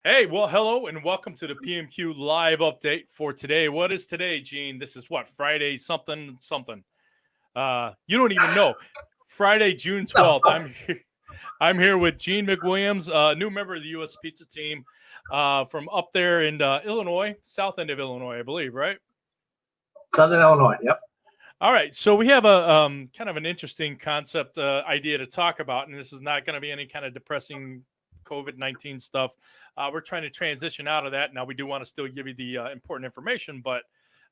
Hey, well, hello and welcome to the PMQ live update for today. What is today, Gene? This is what, Friday something something. You don't even know. Friday, June 12th. I'm here with Gene McWilliams, new member of the US Pizza team, from up there in Illinois, south end of Illinois, I believe, right? Southern Illinois. Yep. All right, so we have a kind of an interesting concept idea to talk about, and this is not going to be any kind of depressing COVID-19 stuff. We're trying to transition out of that. Now, we do want to still give you the important information, but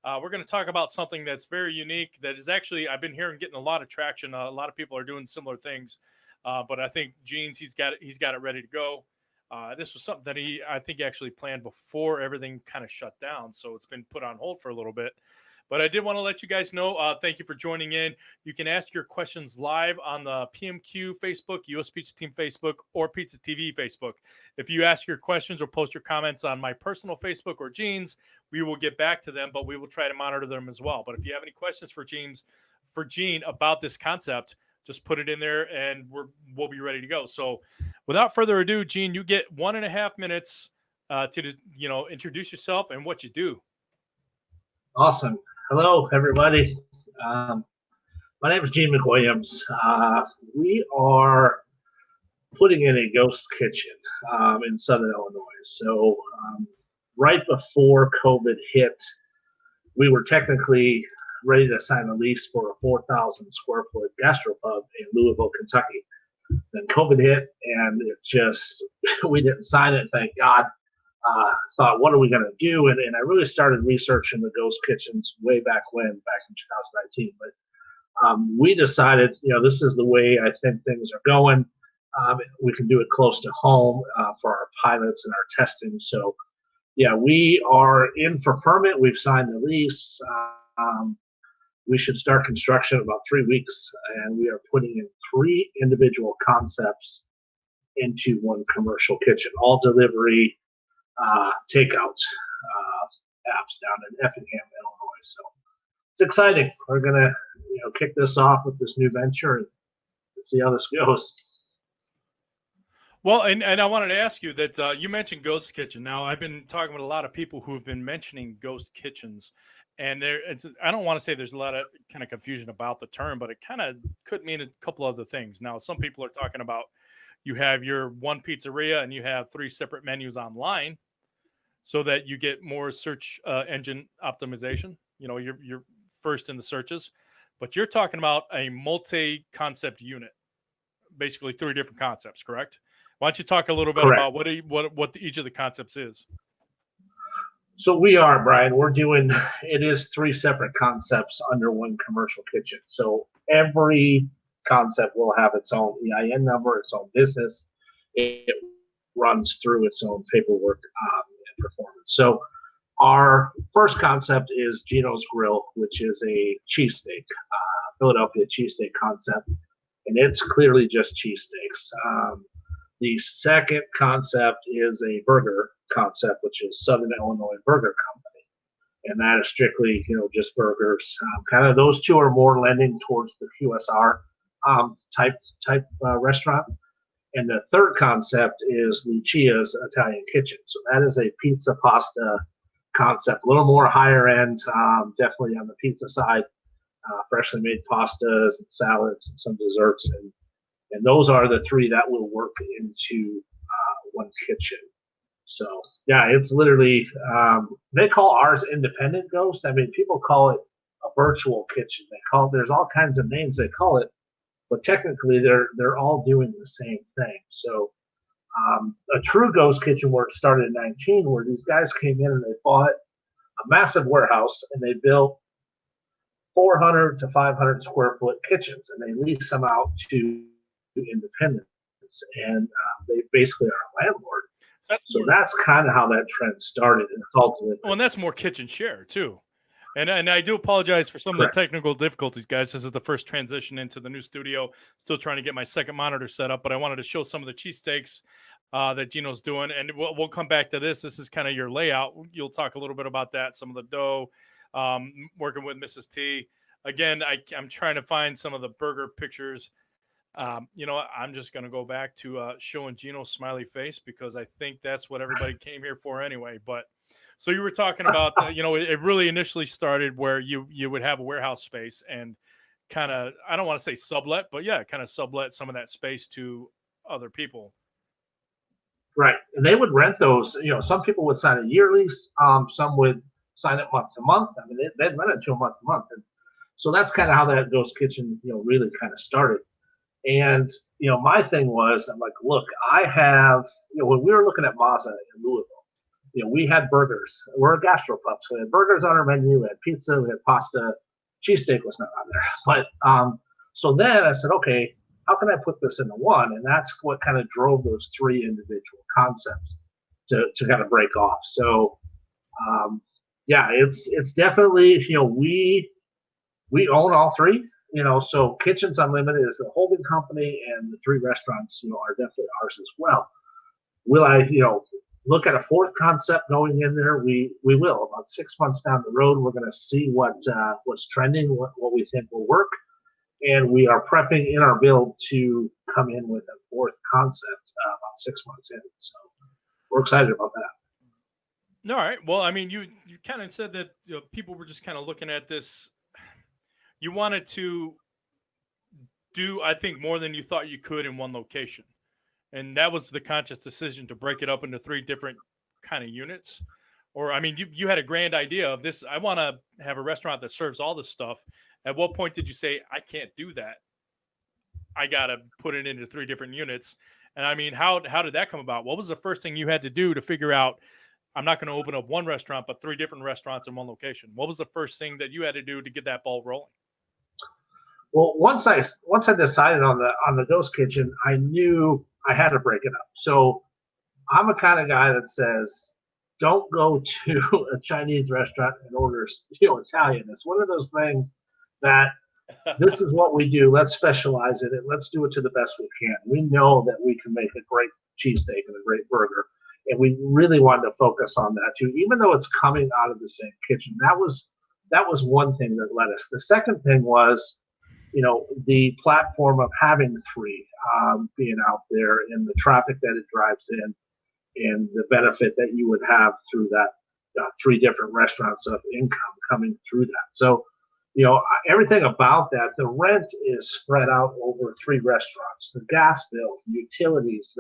we're going to talk about something that's very unique. That is actually, I've been hearing getting a lot of traction. A lot of people are doing similar things, but I think Gene's he's got it ready to go. This was something that I think, actually planned before everything kind of shut down, so it's been put on hold for a little bit. But I did want to let you guys know, thank you for joining in. You can ask your questions live on the PMQ Facebook, US Pizza Team Facebook, or PizzaTV Facebook. If you ask your questions or post your comments on my personal Facebook or Gene's, we will get back to them, but we will try to monitor them as well. But if you have any questions for Gene about this concept, just put it in there and we'll be ready to go. So without further ado, Gene, you get 1.5 minutes to introduce yourself and what you do. Awesome. Hello, everybody. My name is Gene McWilliams. We are putting in a ghost kitchen in Southern Illinois. So right before COVID hit, we were technically ready to sign a lease for a 4,000 square foot gastropub in Louisville, Kentucky. Then COVID hit, and we didn't sign it, thank God. Thought, what are we going to do? And I really started researching the ghost kitchens way back in 2019. But we decided, this is the way I think things are going. We can do it close to home for our pilots and our testing. So, yeah, we are in for permit. We've signed the lease. We should start construction in about 3 weeks, and we are putting in 3 individual concepts into one commercial kitchen, all delivery, takeout apps down in Effingham, Illinois. So it's exciting. We're gonna kick this off with this new venture and see how this goes. Well, and I wanted to ask you that you mentioned ghost kitchen. Now, I've been talking with a lot of people who have been mentioning ghost kitchens, and I don't want to say there's a lot of kind of confusion about the term, but it kind of could mean a couple other things. Now, some people are talking about you have your one pizzeria and you have 3 separate menus online, so that you get more search engine optimization. You're first in the searches, but you're talking about a multi-concept unit, basically 3 different concepts, correct? Why don't you talk a little bit Correct. about what each of the concepts is? So we are, Brian, it is 3 separate concepts under one commercial kitchen. So every concept will have its own EIN number, its own business. It runs through its own paperwork and performance. So our first concept is Geno's Grill, which is a cheesesteak, Philadelphia cheesesteak concept, and it's clearly just cheesesteaks. The second concept is a burger concept, which is Southern Illinois Burger Company, and that is strictly, just burgers. Kind of those 2 are more lending towards the QSR type restaurant. And the third concept is Lucia's Italian Kitchen. So that is a pizza pasta concept, a little more higher end, definitely on the pizza side, freshly made pastas and salads and some desserts. And those are the 3 that will work into one kitchen. So, yeah, it's literally, they call ours independent ghost. I mean, people call it a virtual kitchen. There's all kinds of names they call it, but technically they're all doing the same thing. So a true ghost kitchen where it started in 19, where these guys came in and they bought a massive warehouse and they built 400 to 500 square foot kitchens, and they lease them out to independents, and they basically are a landlord. So that's kind of how that trend started, and it's all delivered. Well, and that's more kitchen share too. And I do apologize for some of the technical difficulties, guys. This is the first transition into the new studio. Still trying to get my second monitor set up, but I wanted to show some of the cheesesteaks that Geno's doing. And we'll come back to this. This is kind of your layout. You'll talk a little bit about that, some of the dough, working with Mrs. T. Again, I'm trying to find some of the burger pictures. You know what? I'm just going to go back to showing Geno's smiley face because I think that's what everybody came here for anyway. But so you were talking about, you know, it really initially started where you would have a warehouse space and kind of, I don't want to say sublet, but yeah, kind of sublet some of that space to other people. Right. And they would rent those. You know, some people would sign a year lease. Some would sign it month to month. I mean, they'd rent it to a month to month. And so that's kind of how that ghost kitchen, you know, really kind of started. And, you know, my thing was, I'm like, look, I have, you know, when we were looking at Mazda in Louisville, you know, we had burgers. We're a gastropub, so we had burgers on our menu, we had pizza, we had pasta. Cheesesteak was not on there. But so then I said, okay, how can I put this into one? And that's what kind of drove those three individual concepts to kind of break off. So yeah, it's definitely, you know, we own all three. You know, so Kitchens Unlimited is the holding company, and the three restaurants, you know, are definitely ours as well. Will I, you know, look at a fourth concept going in there? We will. About 6 months down the road, we're going to see what's trending, what we think will work, and we are prepping in our build to come in with a fourth concept about 6 months in. So we're excited about that. All right. Well, I mean, you kind of said that, you know, people were just kind of looking at this. You wanted to do, I think, more than you thought you could in one location. And that was the conscious decision to break it up into three different kind of units. Or, I mean, you had a grand idea of this. I want to have a restaurant that serves all this stuff. At what point did you say, I can't do that? I got to put it into three different units. And I mean, how did that come about? What was the first thing you had to do to figure out, I'm not going to open up one restaurant, but three different restaurants in one location? What was the first thing that you had to do to get that ball rolling? Well, once I decided on the ghost kitchen, I knew I had to break it up. So I'm a kind of guy that says, don't go to a Chinese restaurant and order, you know, Italian. It's one of those things that this is what we do. Let's specialize in it. Let's do it to the best we can. We know that we can make a great cheesesteak and a great burger, and we really wanted to focus on that too. Even though it's coming out of the same kitchen, that was one thing that led us. The second thing was, you know, the platform of having three being out there and the traffic that it drives in and the benefit that you would have through that three different restaurants of income coming through that. So, you know, everything about that, the rent is spread out over three restaurants, the gas bills, the utilities,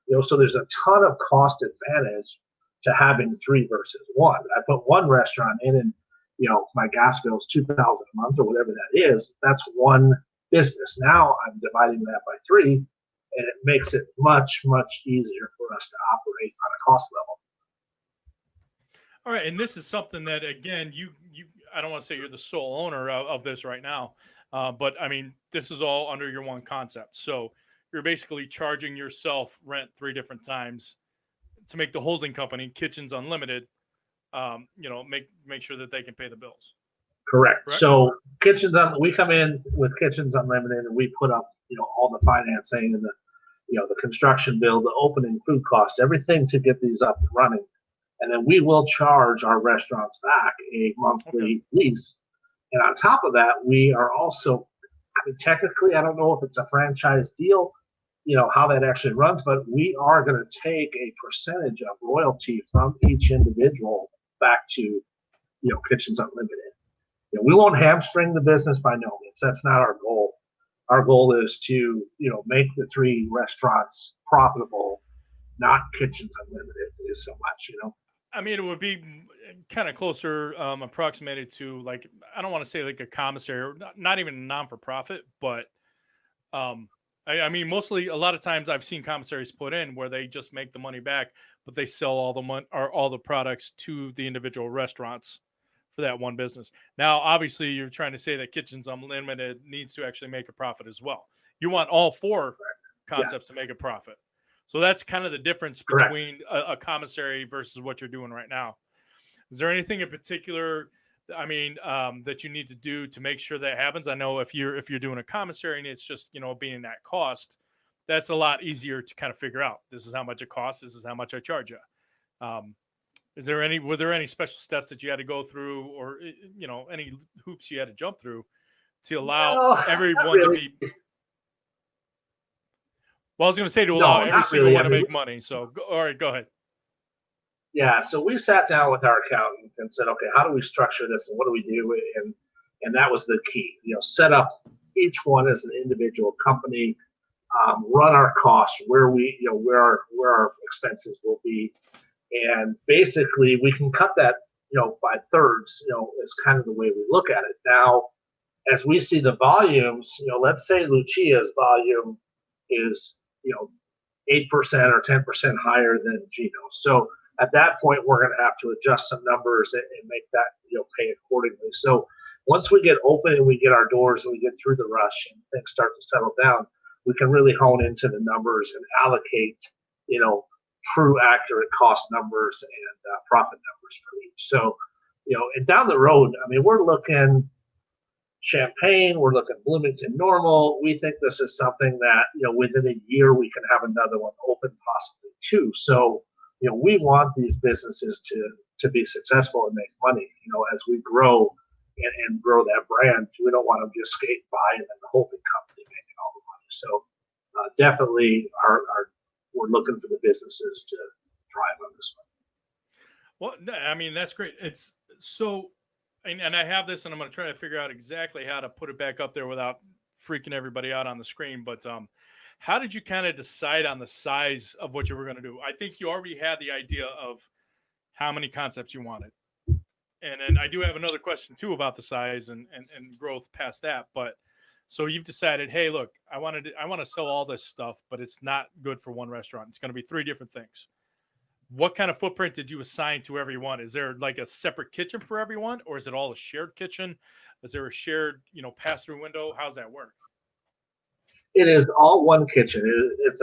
you know, so there's a ton of cost advantage to having three versus one. I put one restaurant in and, you know, my gas bill is $2,000 a month or whatever that is. That's one business. Now I'm dividing that by three, and it makes it much, much easier for us to operate on a cost level. All right. And this is something that, again, I don't want to say you're the sole owner of this right now, but I mean, this is all under your one concept. So you're basically charging yourself rent three different times to make the holding company, Kitchens Unlimited, you know, make sure that they can pay the bills. Correct. So we come in with Kitchens Unlimited, and we put up, you know, all the financing and the, you know, the construction bill, the opening food cost, everything to get these up and running. And then we will charge our restaurants back a monthly lease. And on top of that, we are also, I mean, technically, I don't know if it's a franchise deal, you know, how that actually runs, but we are going to take a percentage of royalty from each individual back to, you know, Kitchens Unlimited. You know, we won't hamstring the business by no means. That's not our goal. Our goal is to, you know, make the three restaurants profitable, not Kitchens Unlimited is so much, you know. I mean, it would be kind of closer, approximated to, like, I don't want to say like a commissary, or not even a non-for-profit, but I mean, mostly a lot of times I've seen commissaries put in where they just make the money back, but they sell all the money or all the products to the individual restaurants for that one business. Now, obviously, you're trying to say that Kitchens Unlimited needs to actually make a profit as well. You want all four concepts to make a profit. So that's kind of the difference between a commissary versus what you're doing right now. Is there anything in particular, I mean, that you need to do to make sure that happens? I know if you're doing a commissary and it's just, you know, being that cost, that's a lot easier to kind of figure out. This is how much it costs. This is how much I charge you. Were there any special steps that you had to go through, or, you know, any hoops you had to jump through to allow everyone to be? Well, I was going to say to allow No, every not single really. one I to mean, make money. So, all right, go ahead. yeah. So we sat down with our accountant and said, okay, how do we structure this and what do we do? And that was the key. Set up each one as an individual company, run our costs where our expenses will be, and basically we can cut that by thirds. Is kind of the way we look at it now. As we see the volumes, let's say Lucia's volume is 8% or 10% higher than Geno. So at that point, we're going to have to adjust some numbers and make that pay accordingly. So once we get open and we get our doors and we get through the rush and things start to settle down, we can really hone into the numbers and allocate true accurate cost numbers and profit numbers for each. So and down the road, I mean, we're looking Champagne, we're looking Bloomington Normal. We think this is something that within a year we can have another one open, possibly two. So we want these businesses to be successful and make money. As we grow and grow that brand, we don't want them to just skate by and then the holding company making all the money. So definitely, we're looking for the businesses to thrive on this one. Well, I mean, that's great. It's so, and I have this, and I'm going to try to figure out exactly how to put it back up there without freaking everybody out on the screen. But how did you kind of decide on the size of what you were going to do? I think you already had the idea of how many concepts you wanted. And then I do have another question too about the size and growth past that. But so you've decided, hey, look, I want to sell all this stuff, but it's not good for one restaurant. It's going to be three different things. What kind of footprint did you assign to everyone? Is there like a separate kitchen for everyone, or is it all a shared kitchen? Is there a shared, pass-through window? How's that work? It is all one kitchen. It's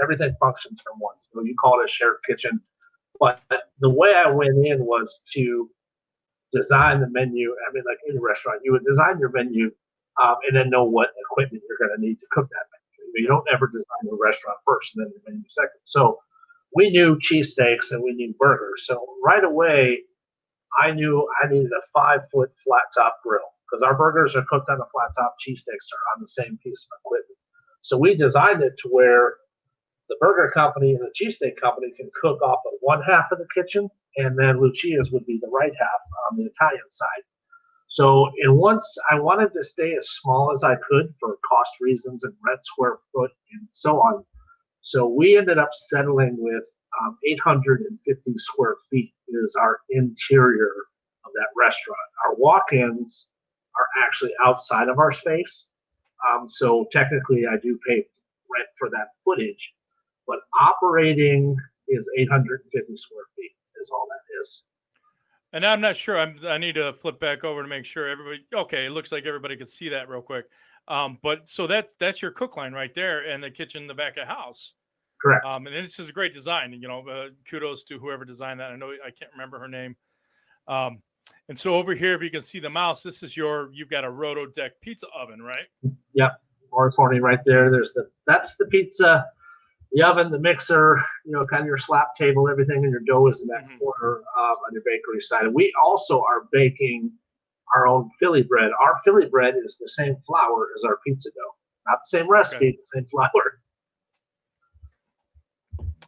everything functions from one. So you call it a shared kitchen. But the way I went in was to design the menu. I mean, like any restaurant, you would design your menu and then know what equipment you're going to need to cook that menu. You don't ever design the restaurant first and then the menu second. So we knew cheesesteaks and we knew burgers. So right away, I knew I needed a 5-foot flat top grill because our burgers are cooked on a flat top, cheesesteaks are on the same piece of equipment. So we designed it to where the burger company and the cheesesteak company can cook off of one half of the kitchen, and then Lucia's would be the right half on the Italian side. So, and once I wanted to stay as small as I could for cost reasons and rent square foot and so on. So we ended up settling with 850 square feet is our interior of that restaurant. Our walk-ins are actually outside of our space. So technically I do pay rent for that footage, but operating is 850 square feet is all that is. And I'm not sure. I need to flip back over to make sure everybody. Okay, it looks like everybody can see that real quick. But so that's your cook line right there, and the kitchen in the back of the house. Correct. And this is a great design. Kudos to whoever designed that. I know I can't remember her name. And so over here, if you can see the mouse, this is you've got a Roto Deck pizza oven, right? Yep. Orthoning right there. That's the pizza, the oven, the mixer, kind of your slap table, everything, and your dough is in that corner on your bakery side. And we also are baking our own Philly bread. Our Philly bread is the same flour as our pizza dough. Not the same recipe, the same flour.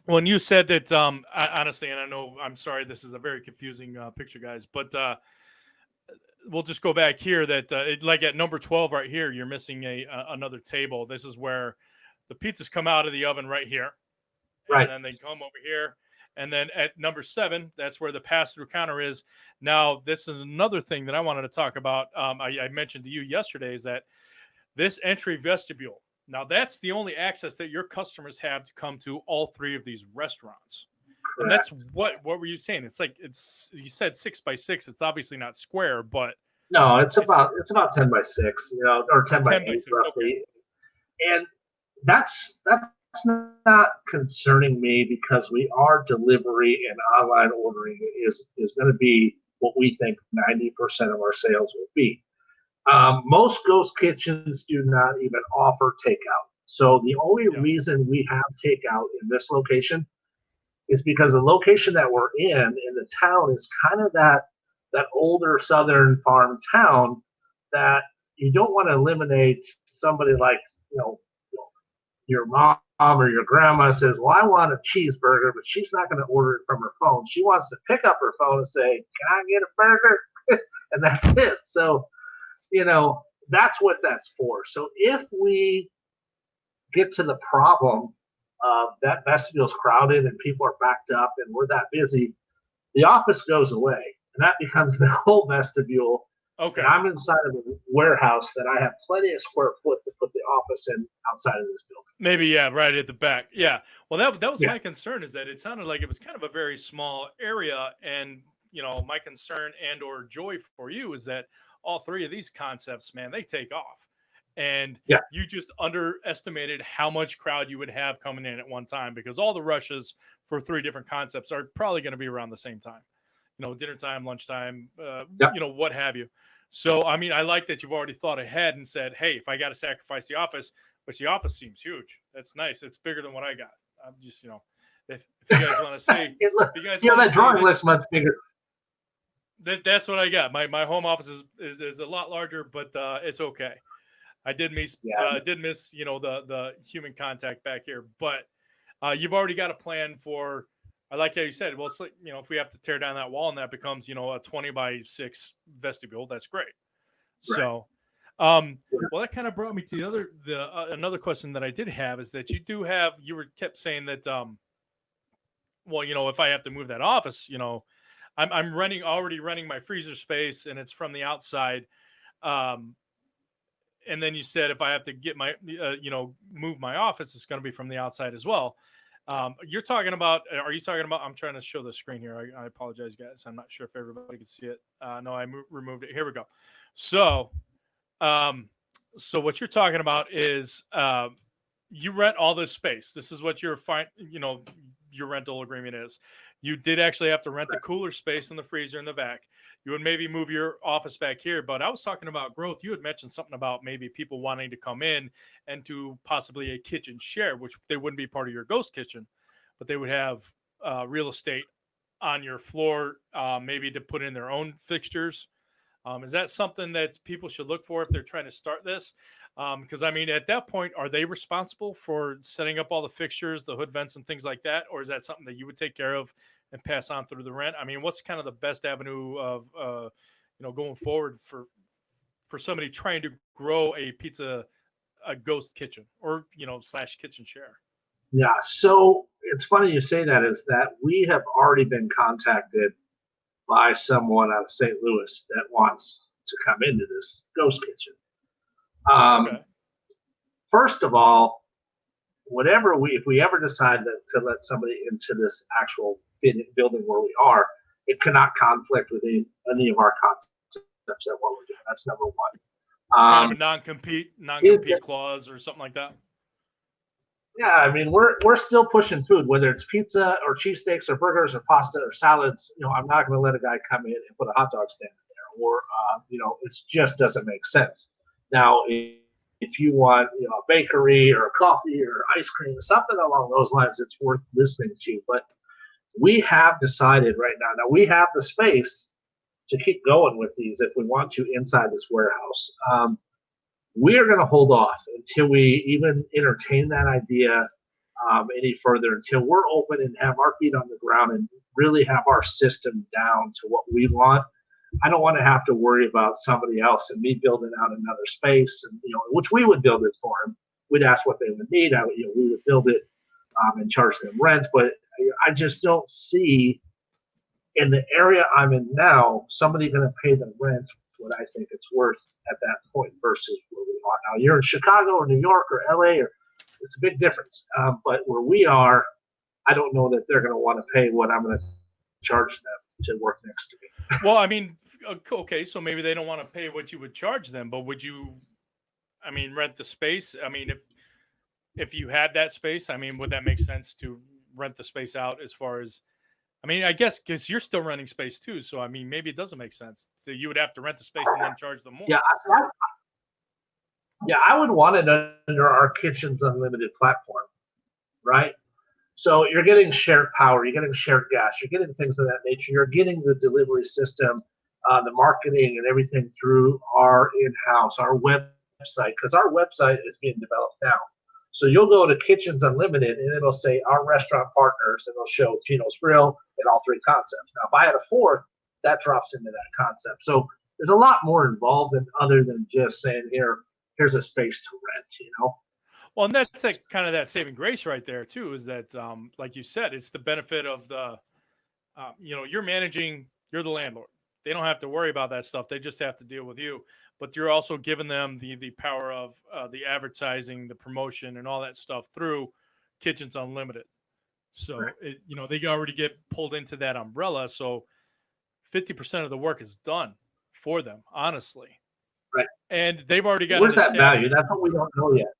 Well, and you said that, honestly, and I know, I'm sorry, this is a very confusing picture, guys, but we'll just go back here that like at number 12 right here, you're missing another table. This is where the pizzas come out of the oven right here. Right. And then they come over here. And then at number 7, that's where the pass-through counter is. Now, this is another thing that I wanted to talk about. I mentioned to you yesterday is that this entry vestibule, now that's the only access that your customers have to come to all 3 of these restaurants. Correct. And that's what were you saying? It's like you said 6 by 6. It's obviously not square, but no, it's about 10 by 6, or 10 by 8 roughly. Okay. And that's not concerning me because we are delivery and online ordering is going to be what we think 90% of our sales will be. Most ghost kitchens do not even offer takeout. So the only reason we have takeout in this location is because the location that we're in the town is kind of that older southern farm town that you don't want to eliminate somebody like your mom or your grandma says, well, I want a cheeseburger, but she's not going to order it from her phone. She wants to pick up her phone and say, can I get a burger? And that's it. So, that's what that's for. So if we get to the problem of that vestibule's crowded and people are backed up and we're that busy, the office goes away. And that becomes the whole vestibule. Okay. And I'm inside of a warehouse that I have plenty of square foot to put the office in outside of this building. Maybe, yeah, right at the back. Yeah. Well, that was my concern, is that it sounded like it was kind of a very small area. And, my concern and or joy for you is that all three of these concepts, man, they take off. And you just underestimated how much crowd you would have coming in at one time, because all the rushes for three different concepts are probably going to be around the same time. Dinner time, lunchtime, what have you. So, I mean, I like that you've already thought ahead and said, hey, if I got to sacrifice the office, which the office seems huge. That's nice. It's bigger than what I got. I'm just, if you guys want to say, that drawing looks much bigger. That's what I got. My home office is a lot larger, but it's okay. I did miss, the human contact back here, but you've already got a plan for. I like how you said, well, it's like, if we have to tear down that wall and that becomes, a 20-by-6 vestibule, that's great. Right. So, well, that kind of brought me to another question that I did have, is that you kept saying that, if I have to move that office, I'm already running my freezer space and it's from the outside. And then you said, if I have to get move my office, it's going to be from the outside as well. Are you talking about, I'm trying to show the screen here. I apologize, guys. I'm not sure if everybody can see it. No, I removed it. Here we go. So what you're talking about is, you rent all this space. This is what your rental agreement is. You did actually have to rent the cooler space and the freezer in the back. You would maybe move your office back here, but I was talking about growth. You had mentioned something about maybe people wanting to come in and to possibly a kitchen share, which they wouldn't be part of your ghost kitchen, but they would have real estate on your floor, maybe to put in their own fixtures. Is that something that people should look for if they're trying to start this? Because I mean, at that point, are they responsible for setting up all the fixtures, the hood vents and things like that? Or is that something that you would take care of and pass on through the rent? I mean, what's kind of the best avenue of, going forward for somebody trying to grow a ghost kitchen or, / kitchen share? Yeah. So it's funny you say that, is that we have already been contacted by someone out of St. Louis that wants to come into this ghost kitchen. Okay. First of all, if we ever decide to let somebody into this actual building where we are, it cannot conflict with any of our concepts at what we're doing. That's number one. Kind of a non-compete clause or something like that. Yeah, I mean, we're still pushing food, whether it's pizza or cheesesteaks or burgers or pasta or salads. I'm not going to let a guy come in and put a hot dog stand in there, or it just doesn't make sense. Now, if you want, a bakery or coffee or ice cream, something along those lines, it's worth listening to. But we have decided right now. Now we have the space to keep going with these if we want to inside this warehouse. We're going to hold off until we even entertain that idea any further, until we're open and have our feet on the ground and really have our system down to what we want. I don't want to have to worry about somebody else and me building out another space, and which we would build it for them. We'd ask what they would need. We would build it and charge them rent. But I just don't see in the area I'm in now somebody going to pay the rent what I think it's worth at that point versus where we are now. You're in Chicago or New York or LA, it's a big difference. But where we are, I don't know that they're going to want to pay what I'm going to charge them to work next to me. Well, I mean, okay, so maybe they don't want to pay what you would charge them, but would you, rent the space? If you had that space, would that make sense to rent the space out as far as, I guess because you're still renting space too. So, maybe it doesn't make sense. So you would have to rent the space and then charge them more. Yeah, I would want it under our Kitchens Unlimited platform, right? So you're getting shared power, you're getting shared gas, you're getting things of that nature. You're getting the delivery system, the marketing and everything through our in-house, our website, because our website is being developed now. So you'll go to Kitchens Unlimited, and it'll say our restaurant partners, and it'll show Geno's Grill and all three concepts. Now, if I had a fourth, that drops into that concept. So there's a lot more involved than other than just saying, here's a space to rent. Well, and that's like kind of that saving grace right there too, is that, like you said, it's the benefit of the, you're managing, you're the landlord. They don't have to worry about that stuff. They just have to deal with you. But you're also giving them the power of the advertising, the promotion, and all that stuff through Kitchens Unlimited. So, Right. they already get pulled into that umbrella. So 50% of the work is done for them, honestly. Right. And they've already got Where's that value? That's what we don't know yet.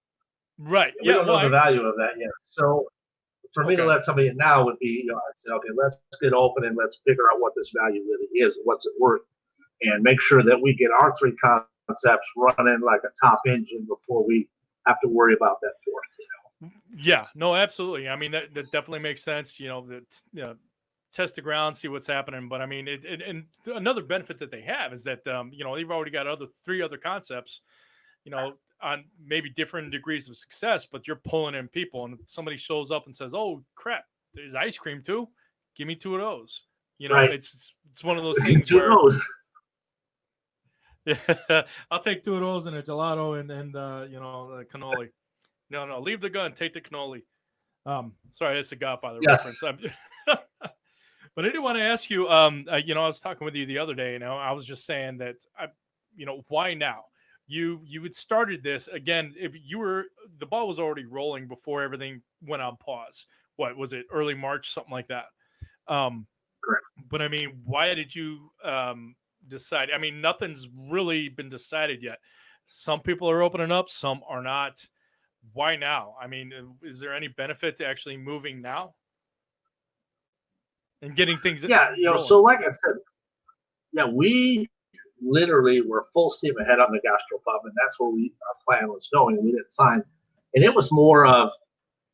Right. We don't know the value of that yet. So for me to let somebody in now would be, I'd say, okay, let's get open and let's figure out what this value really is and what's it worth, and make sure that we get our three concepts running like a top engine before we have to worry about that fourth. Yeah, no, absolutely. I mean, that definitely makes sense. Test the ground, see what's happening. But I mean, and another benefit that they have is that they've already got three other concepts, on maybe different degrees of success, but you're pulling in people, and somebody shows up and says, "Oh crap, there's ice cream too. Give me two of those." Right. It's one of those things where yeah, I'll take two of those and a gelato and the cannoli. No, leave the gun, take the cannoli. Sorry, that's a Godfather reference. But I did want to ask you, I was talking with you the other day, and I was just saying that why now? You had started this again. If the ball was already rolling before everything went on pause. What was it? Early March, something like that. Correct. But I mean, why did you decide? I mean, nothing's really been decided yet. Some people are opening up, some are not. Why now? I mean, is there any benefit to actually moving now and getting things? Yeah, rolling? So like I said, we literally were full steam ahead on the gastropub, and that's where our plan was going. We didn't sign, and it was more of,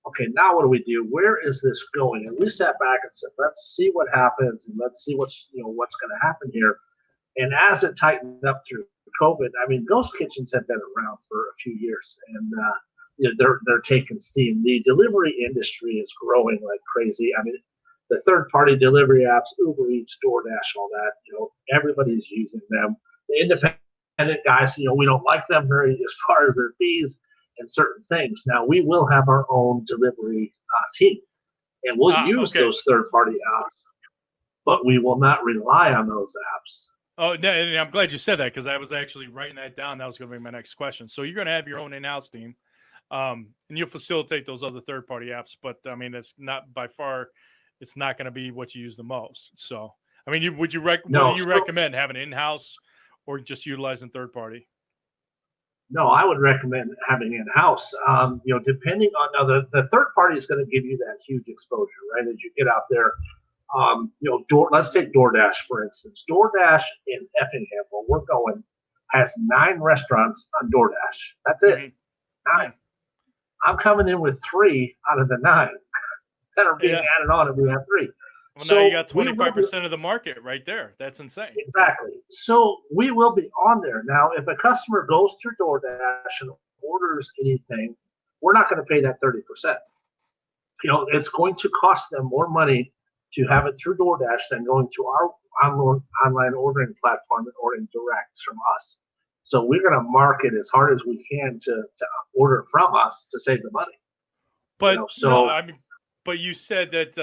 okay, now what do we do? Where is this going? And we sat back and said, let's see what happens, and let's see what's going to happen here. And as it tightened up through COVID, I mean, ghost kitchens have been around for a few years, and they're taking steam. The delivery industry is growing like crazy. I mean, the third-party delivery apps, Uber Eats, DoorDash, all that, everybody's using them. The independent guys, we don't like them very as far as their fees and certain things. Now, we will have our own delivery team, and we'll use those third-party apps, but we will not rely on those apps. Oh, and I'm glad you said that, because I was actually writing that down. That was going to be my next question. So you're going to have your own in-house team, and you'll facilitate those other third-party apps. But I mean, it's not by far. It's not going to be what you use the most. So, I mean, what do you recommend, having in-house or just utilizing third-party? No, I would recommend having in-house. Depending on now, the third party is going to give you that huge exposure, right? As you get out there, let's take DoorDash for instance. DoorDash in Effingham, where we're going, has 9 restaurants on DoorDash. That's it. Mm-hmm. 9. I'm coming in with 3 out of the 9 that are being added on, and we have 3. Well, so now you got 25% of the market right there. That's insane. Exactly. So we will be on there. Now, if a customer goes through DoorDash and orders anything, we're not going to pay that 30%. It's going to cost them more money to have it through DoorDash than going to our online ordering platform and ordering direct from us. So we're going to market as hard as we can to order from us to save the money. But but you said that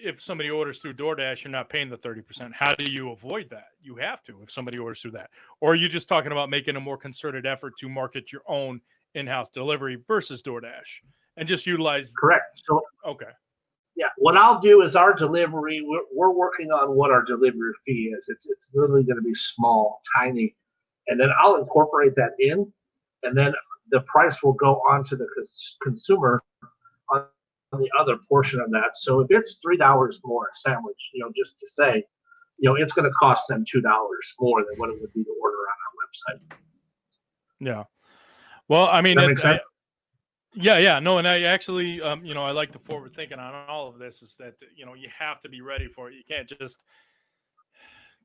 if somebody orders through DoorDash, you're not paying the 30%. How do you avoid that? You have to if somebody orders through that. Or are you just talking about making a more concerted effort to market your own in-house delivery versus DoorDash and just utilize? Correct. So okay. Yeah, what I'll do is our delivery. We're working on what our delivery fee is. It's literally going to be small, tiny, and then I'll incorporate that in, and then the price will go on to the consumer on the other portion of that. So if it's $3 more a sandwich, just to say, it's going to cost them $2 more than what it would be to order on our website. Yeah. Well, I mean, does that make sense? Yeah, no, and I actually, I like the forward thinking on all of this is that, you have to be ready for it. You can't just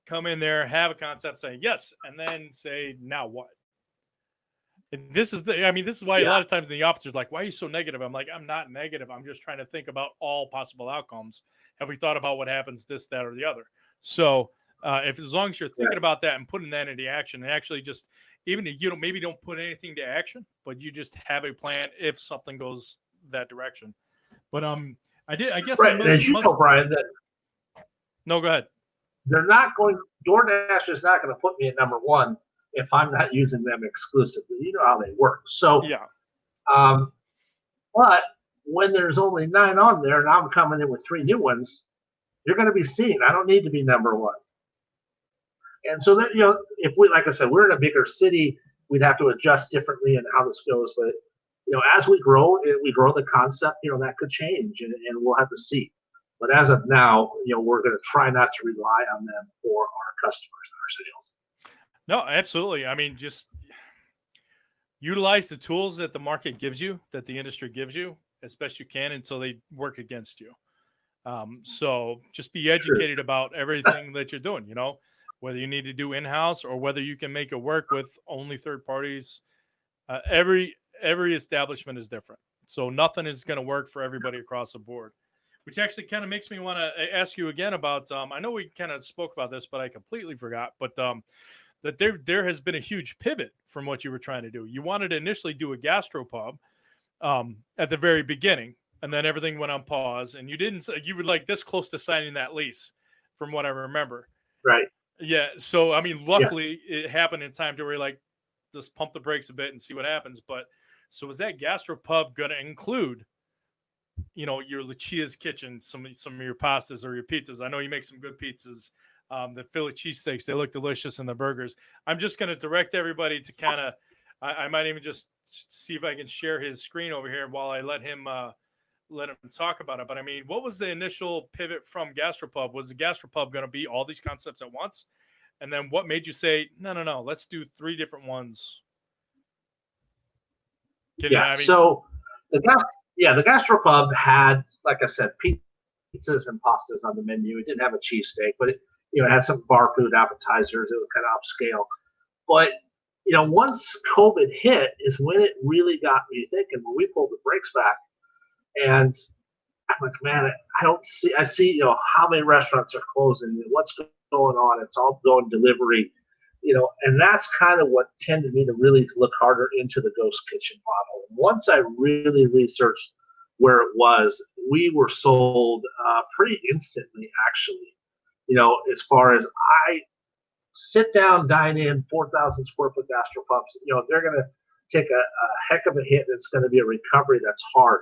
come in there, have a concept, say yes, and then say, now what? And this is the, I mean, this is why a Yeah, lot of times the officers like, why are you so negative? I'm like, I'm not negative. I'm just trying to think about all possible outcomes. Have we thought about what happens, this, that, or the other? So if as long as you're thinking right. about that and putting that into action, and actually just even if you don't maybe don't put anything to action, but you just have a plan if something goes that direction. But I guess I Right. And as you know, must Brian, that no, go ahead. they're not going, DoorDash is not going to put me at number one if I'm not using them exclusively. You know how they work. So, Yeah. um, but when there's only 9 on there and I'm coming in with 3 new ones, you're going to be seen. I don't need to be number one. And so that, if we, like I said, we're in a bigger city, we'd have to adjust differently in how this goes. But as we grow the concept, that could change, and we'll have to see. But as of now, we're going to try not to rely on them for our customers and our sales. No, absolutely. I mean, just utilize the tools that the market gives you, that the industry gives you, as best you can until they work against you. So just be educated about everything that you're doing, whether you need to do in-house or whether you can make it work with only third parties. Every establishment is different. So nothing is going to work for everybody across the board, which actually kind of makes me want to ask you again about, I know we kind of spoke about this, but I completely forgot, but that there has been a huge pivot from what you were trying to do. You wanted to initially do a gastropub at the very beginning, and then everything went on pause, and you were like this close to signing that lease from what I remember. Right. Yeah. So, I mean, Yeah. luckily it happened in time to where like, just pump the brakes a bit and see what happens. But so is that gastropub going to include, your Lucia's kitchen, some of your pastas or your pizzas? I know you make some good pizzas. The Philly cheesesteaks, they look delicious, and the burgers. I'm just going to direct everybody to kind of, I might even just see if I can share his screen over here while I let him talk about it. But I mean, what was the initial pivot from gastropub? Was the gastropub going to be all these concepts at once? And then what made you say, no, let's do 3 different ones? Yeah. So the gastropub had, like I said, pizzas and pastas on the menu. It didn't have a cheesesteak, but it had some bar food appetizers. It was kind of upscale. But once COVID hit is when it really got me thinking. When we pulled the brakes back, and I'm like, man, I see how many restaurants are closing and what's going on. It's all going delivery, and that's kind of what tended me to really look harder into the ghost kitchen model. Once I really researched where it was, we were sold pretty instantly, actually. As far as I sit down, dine in, 4,000 square foot gastropubs, they're going to take a heck of a hit. It's going to be a recovery that's hard.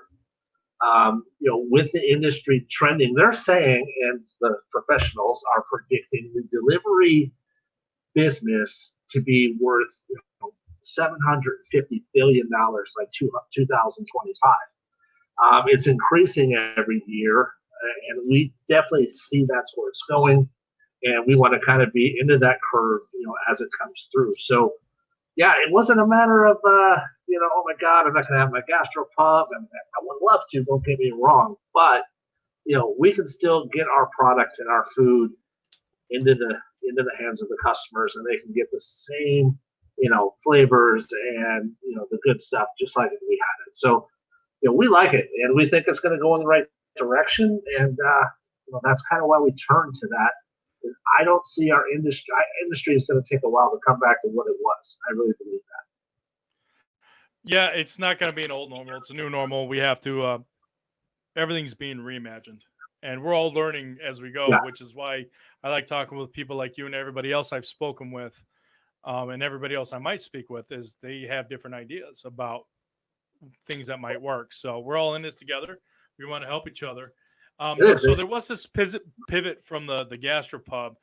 With the industry trending, they're saying, and the professionals are predicting the delivery business to be worth $750 billion by 2025. It's increasing every year, and we definitely see that's where it's going, and we want to kind of be into that curve, as it comes through. So, yeah, it wasn't a matter of, oh my God, I'm not going to have my gastropub, and I would love to. Don't get me wrong, but we can still get our product and our food into the hands of the customers, and they can get the same, flavors and the good stuff just like we had it. So, we like it, and we think it's going to go in the right direction, and that's kind of why we turn to that. I don't see our industry is going to take a while to come back to what it was. I really believe that. Yeah, it's not going to be an old normal. It's a new normal. We have to, everything's being reimagined, and we're all learning as we go, Yeah. which is why I like talking with people like you and everybody else I've spoken with, and everybody else I might speak with, is they have different ideas about things that might work. So we're all in this together. We want to help each other. So there was this pivot from the gastropub.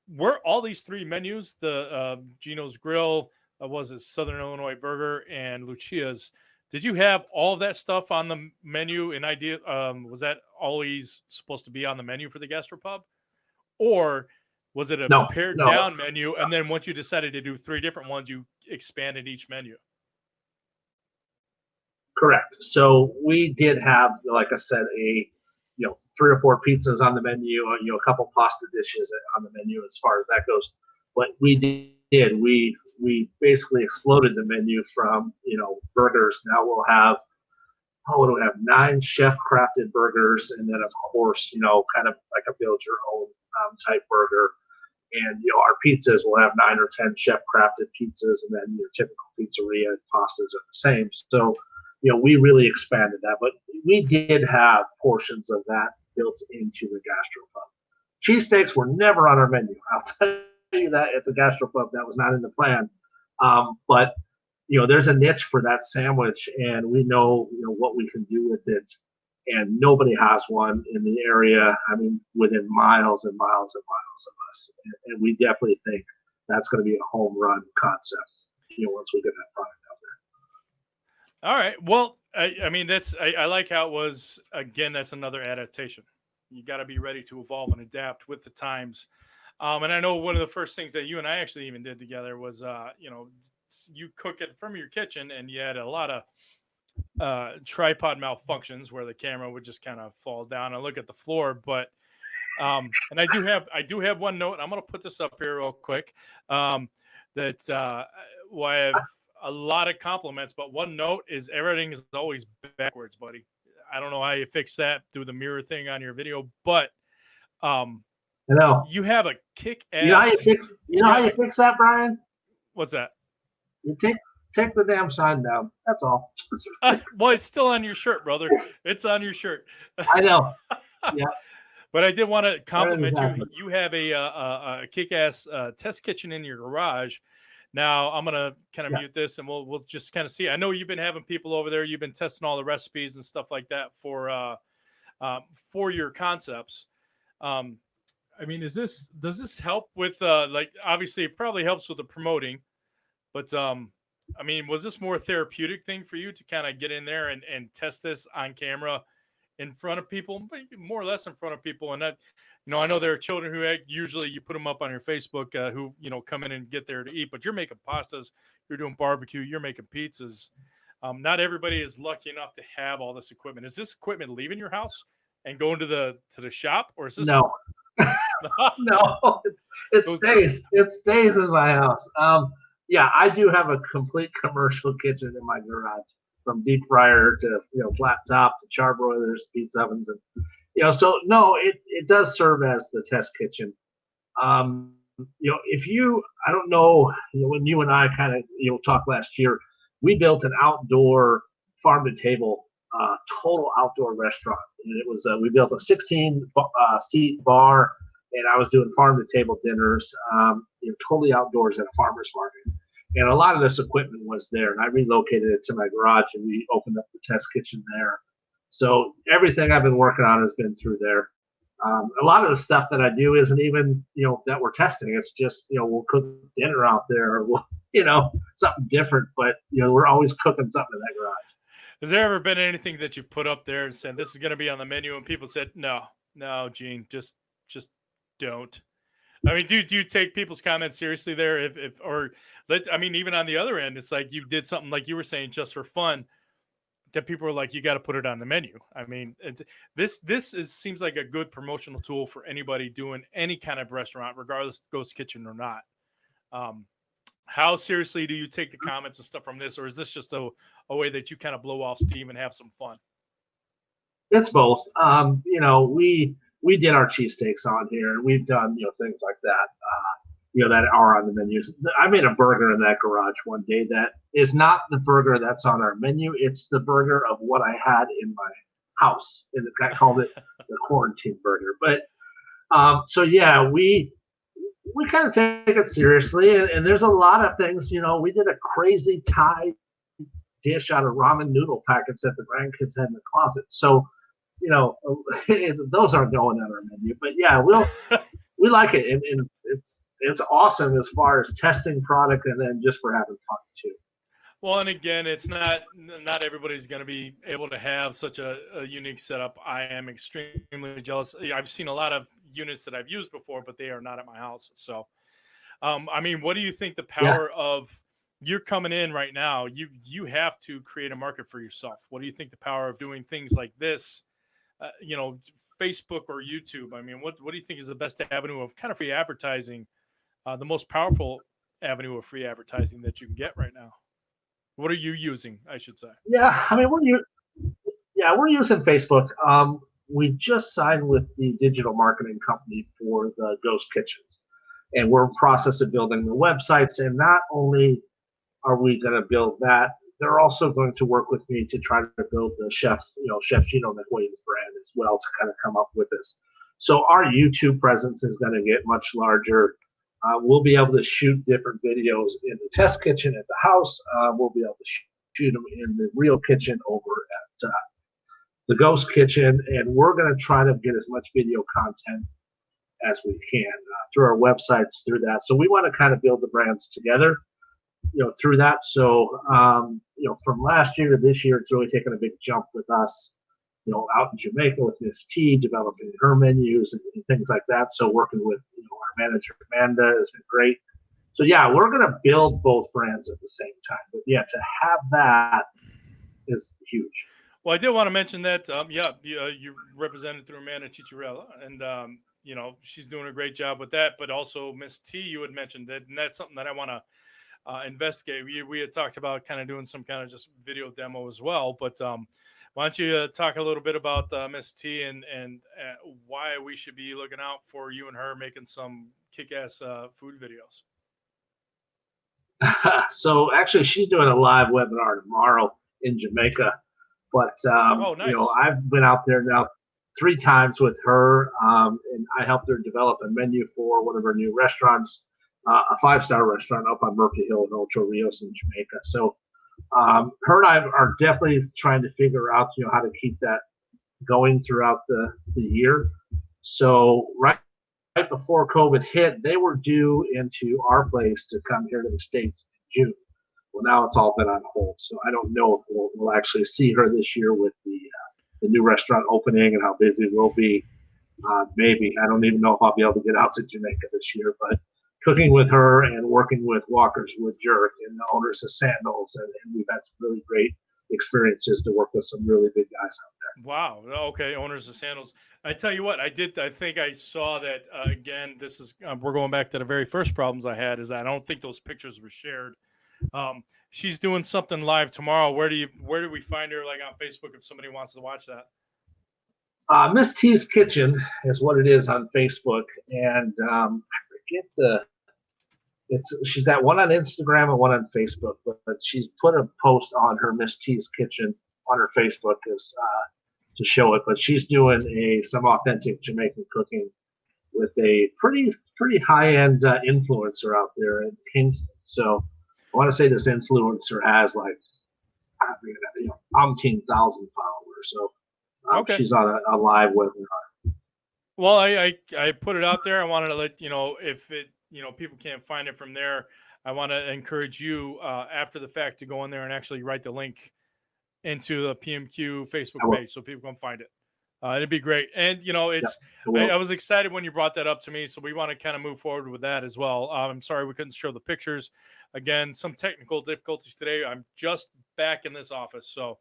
Were all these 3 menus, the Geno's Grill, was it Southern Illinois Burger, and Lucia's? Did you have all of that stuff on the menu? An idea? Was that always supposed to be on the menu for the gastropub, or was it a pared down menu? And then once you decided to do 3 different ones, you expanded each menu. Correct. So we did have, like I said, 3 or 4 pizzas on the menu, a couple pasta dishes on the menu as far as that goes. But we we basically exploded the menu from, burgers. Now we'll have, what do we have? 9 chef crafted burgers. And then of course, kind of like a build your own type burger. And, our pizzas will have 9 or 10 chef crafted pizzas, and then your typical pizzeria pastas are the same. So, we really expanded that, but we did have portions of that built into the gastropub. Cheesesteaks were never on our menu. I'll tell you that at the gastropub, that was not in the plan. But there's a niche for that sandwich, and we know, what we can do with it. And nobody has one in the area. I mean, within miles and miles and miles of us. And we definitely think that's going to be a home run concept, once we get that product out there. All right. Well, I mean, I like how it was, again, that's another adaptation. You got to be ready to evolve and adapt with the times. And I know one of the first things that you and I actually even did together was, you cook it from your kitchen, and you had a lot of tripod malfunctions where the camera would just kind of fall down and look at the floor. But and I do have one note. I'm going to put this up here real quick. That well, I have a lot of compliments, but one note is everything is always backwards, buddy. I don't know how you fix that through the mirror thing on your video, but you have a kick ass. You know how you fix that, Brian? What's that? You take the damn sign down. That's all. Well, it's still on your shirt, brother. It's on your shirt. I know. Yeah. But I did want to compliment you. You have a kick-ass test kitchen in your garage. Now I'm gonna kind of mute this, and we'll just kind of see. I know you've been having people over there. You've been testing all the recipes and stuff like that for your concepts. I mean, does this help with like, obviously it probably helps with the promoting, but I mean, was this more a therapeutic thing for you to kind of get in there and test this on camera in front of people, more or less in front of people? And that, I know there are children who usually you put them up on your Facebook who, come in and get there to eat, but you're making pastas, you're doing barbecue, you're making pizzas. Not everybody is lucky enough to have all this equipment. Is this equipment leaving your house and going to the shop, or is this? No, no, it stays in my house. Yeah, I do have a complete commercial kitchen in my garage, from deep fryer to flat top to charbroilers, pizza ovens, and so no, it does serve as the test kitchen. If I don't know, when you and I kind of talked last year, we built an outdoor farm to table, total outdoor restaurant, and it was we built a 16 seat bar, and I was doing farm to table dinners, totally outdoors at a farmer's market. And a lot of this equipment was there, and I relocated it to my garage, and we opened up the test kitchen there. So everything I've been working on has been through there. A lot of the stuff that I do isn't even, that we're testing. It's just, we'll cook dinner out there, or we'll, something different. But, we're always cooking something in that garage. Has there ever been anything that you put up there and said, this is going to be on the menu, and people said, no, Gene, just don't? I mean, do you take people's comments seriously there? I mean, even on the other end, it's like you did something like you were saying just for fun, that people are like, you got to put it on the menu. I mean, this seems like a good promotional tool for anybody doing any kind of restaurant, regardless of ghost kitchen or not. How seriously do you take the comments and stuff from this, or is this just a way that you kind of blow off steam and have some fun? It's both. We did our cheesesteaks on here, and we've done, things like that, that are on the menus. I made a burger in that garage one day that is not the burger that's on our menu. It's the burger of what I had in my house, and I called it the quarantine burger. But so yeah, we kind of take it seriously, and there's a lot of things. We did a crazy Thai dish out of ramen noodle packets that the grandkids had in the closet. So those aren't going on our menu, but yeah, we like it, and it's awesome as far as testing product, and then just for having fun too. Well, and again, it's not everybody's going to be able to have such a unique setup. I am extremely jealous. I've seen a lot of units that I've used before, but they are not at my house. So, I mean, what do you think the power of? You're coming in right now. You have to create a market for yourself. What do you think the power of doing things like this? Facebook or YouTube. I mean, what do you think is the best avenue of kind of free advertising, the most powerful avenue of free advertising that you can get right now. What are you using, I should say? Yeah, I mean, we're using Facebook. We just signed with the digital marketing company for the ghost kitchens, and we're in process of building the websites. And not only are we going to build that, they're also going to work with me to try to build the Chef Geno McWilliams brand as well, to kind of come up with this. So our YouTube presence is going to get much larger. We'll be able to shoot different videos in the test kitchen at the house. We'll be able to shoot them in the real kitchen over at the ghost kitchen, and we're going to try to get as much video content as we can through our websites, through that. So we want to kind of build the brands together, through that. So, from last year to this year, it's really taken a big jump with us, out in Jamaica with Miss T, developing her menus and things like that. So working with, our manager, Amanda, has been great. So yeah, we're going to build both brands at the same time. But yeah, to have that is huge. Well, I did want to mention that, you represented through Amanda Chicharella, and, she's doing a great job with that. But also Miss T, you had mentioned that, and that's something that I want to investigate. We had talked about kind of doing some kind of just video demo as well. But why don't you talk a little bit about Miss T and why we should be looking out for you and her making some kick-ass food videos? So actually, she's doing a live webinar tomorrow in Jamaica. But nice. I've been out there now 3 times with her, and I helped her develop a menu for one of her new restaurants, a 5-star restaurant up on Murphy Hill in Ocho Rios in Jamaica. So her and I are definitely trying to figure out, how to keep that going throughout the year. So right before COVID hit, they were due into our place to come here to the States in June. Well, now it's all been on hold, so I don't know if we'll actually see her this year with the new restaurant opening and how busy we'll be. Maybe. I don't even know if I'll be able to get out to Jamaica this year, but cooking with her and working with Walker's Wood Jerk and the owners of Sandals, and we've had some really great experiences to work with some really big guys out there. Wow. Okay. Owners of Sandals. I tell you what, I think I saw that again. This is we're going back to the very first problems I had. Is that I don't think those pictures were shared. She's doing something live tomorrow. Where do we find her, like on Facebook, if somebody wants to watch that? Miss T's Kitchen is what it is on Facebook, and I forget she's got one on Instagram and one on Facebook, but she's put a post on her Miss T's Kitchen on her Facebook to show it. But she's doing some authentic Jamaican cooking with a pretty high-end influencer out there in Kingston. So I want to say this influencer has like, umpteen thousand followers. So okay. She's on a live webinar. Well, I put it out there. I wanted to let if it people can't find it from there. I want to encourage you after the fact to go in there and actually write the link into the PMQ Facebook page so people can find it. It'd be great. And, I was excited when you brought that up to me. So we want to kind of move forward with that as well. I'm sorry we couldn't show the pictures. Again, some technical difficulties today. I'm just back in this office. So,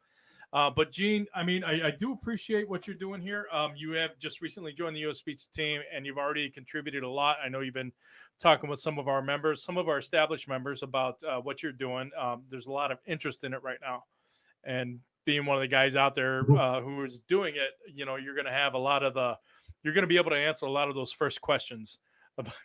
but Gene, I do appreciate what you're doing here. You have just recently joined the USPT team, and you've already contributed a lot. I know you've been talking with some of our members, some of our established members about what you're doing. There's a lot of interest in it right now. And being one of the guys out there who is doing it, you're going to have you're going to be able to answer a lot of those first questions.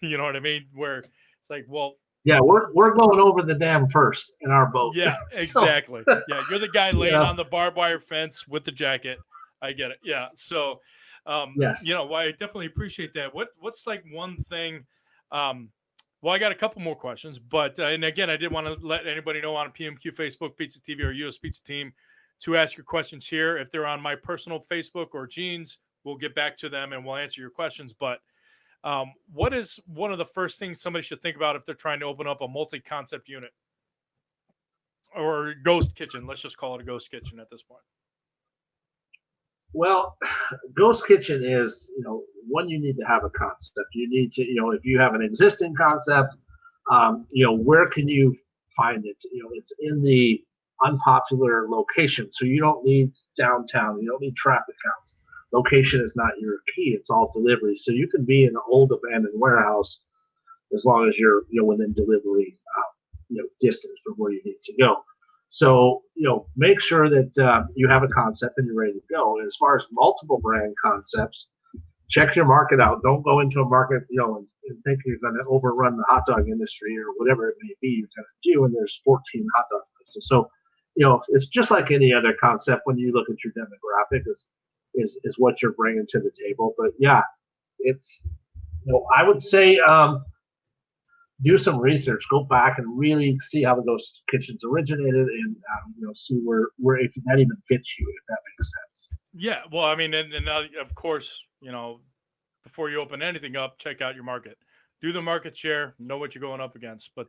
You know what I mean? Where it's like, well, yeah, we're going over the dam first in our boat. Yeah, exactly. Yeah, you're the guy laying on the barbed wire fence with the jacket. I get it. Yeah. So, yes. I definitely appreciate that. What's like one thing? Well, I got a couple more questions, but and again, I did want to let anybody know on PMQ Facebook, PizzaTV, or US Pizza Team to ask your questions here. If they're on my personal Facebook or Gene's, we'll get back to them and we'll answer your questions. But what is one of the first things somebody should think about if they're trying to open up a multi-concept unit or ghost kitchen? Let's just call it a ghost kitchen at this point. Well, ghost kitchen is, one, you need to have a concept. You need to, if you have an existing concept, where can you find it? It's in the unpopular location. So you don't need downtown. You don't need traffic counts. Location is not your key. It's all delivery. So you can be in an old abandoned warehouse as long as you're within delivery distance from where you need to go. So make sure that you have a concept and you're ready to go. And as far as multiple brand concepts, check your market out. Don't go into a market and think you're going to overrun the hot dog industry or whatever it may be you're going to do. And there's 14 hot dog places. So it's just like any other concept when you look at your demographic is what you're bringing to the table. But yeah, it's I would say do some research, go back and really see how the ghost kitchens originated, and see where if that even fits you, if that makes sense. Yeah, well, I mean, and of course, before you open anything up, check out your market, do the market share, know what you're going up against. But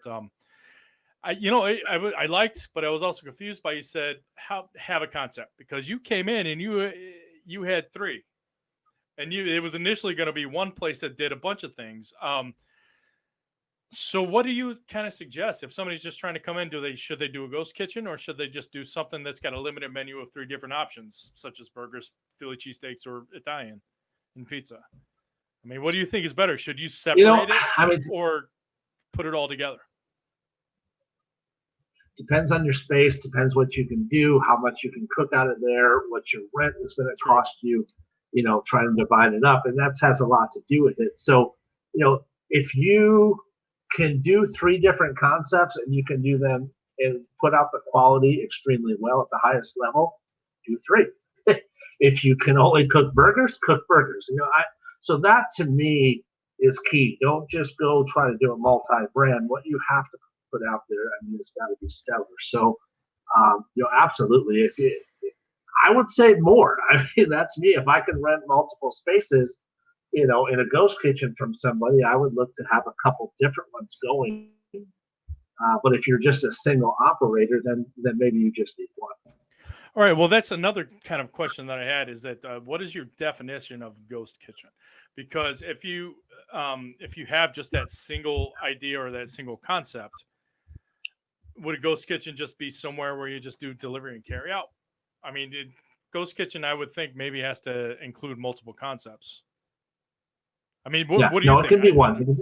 I liked, but I was also confused by you said have a concept, because you came in and you had 3, and it was initially going to be one place that did a bunch of things. So what do you kind of suggest if somebody's just trying to come in? Should they do a ghost kitchen, or should they just do something that's got a limited menu of 3 different options, such as burgers, Philly cheesesteaks, or Italian and pizza? I mean, what do you think is better? Should you separate it or put it all together? Depends on your space, depends what you can do, how much you can cook out of there, what your rent is going to cost you, trying to divide it up. And that has a lot to do with it. So, if you can do 3 different concepts and you can do them and put out the quality extremely well at the highest level, do 3. If you can only cook burgers, cook burgers. So that to me is key. Don't just go try to do a multi-brand. What you have to put out there, it's got to be stellar. So, absolutely. I would say more. That's me. If I can rent multiple spaces, in a ghost kitchen from somebody, I would look to have a couple different ones going. But if you're just a single operator, then maybe you just need one. All right. Well, that's another kind of question that I had, is that what is your definition of ghost kitchen? Because if you have just that single idea or that single concept, would a ghost kitchen just be somewhere where you just do delivery and carry out? I mean, ghost kitchen, I would think, maybe has to include multiple concepts. I mean, what do you think? It can be one.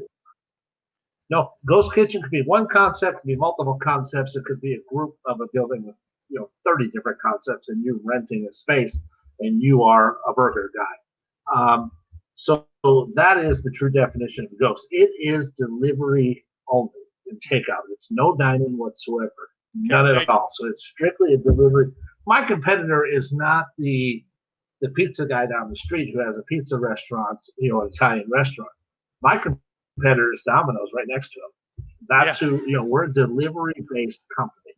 No, ghost kitchen could be one concept, could be multiple concepts. It could be a group of a building with 30 different concepts, and you're renting a space, and you are a burger guy. So that is the true definition of ghost. It is delivery only and takeout. It's no dining whatsoever, none at all. So it's strictly a delivery. My competitor is not the pizza guy down the street who has a pizza restaurant, an Italian restaurant. My competitor is Domino's right next to him. That's who, we're a delivery-based company.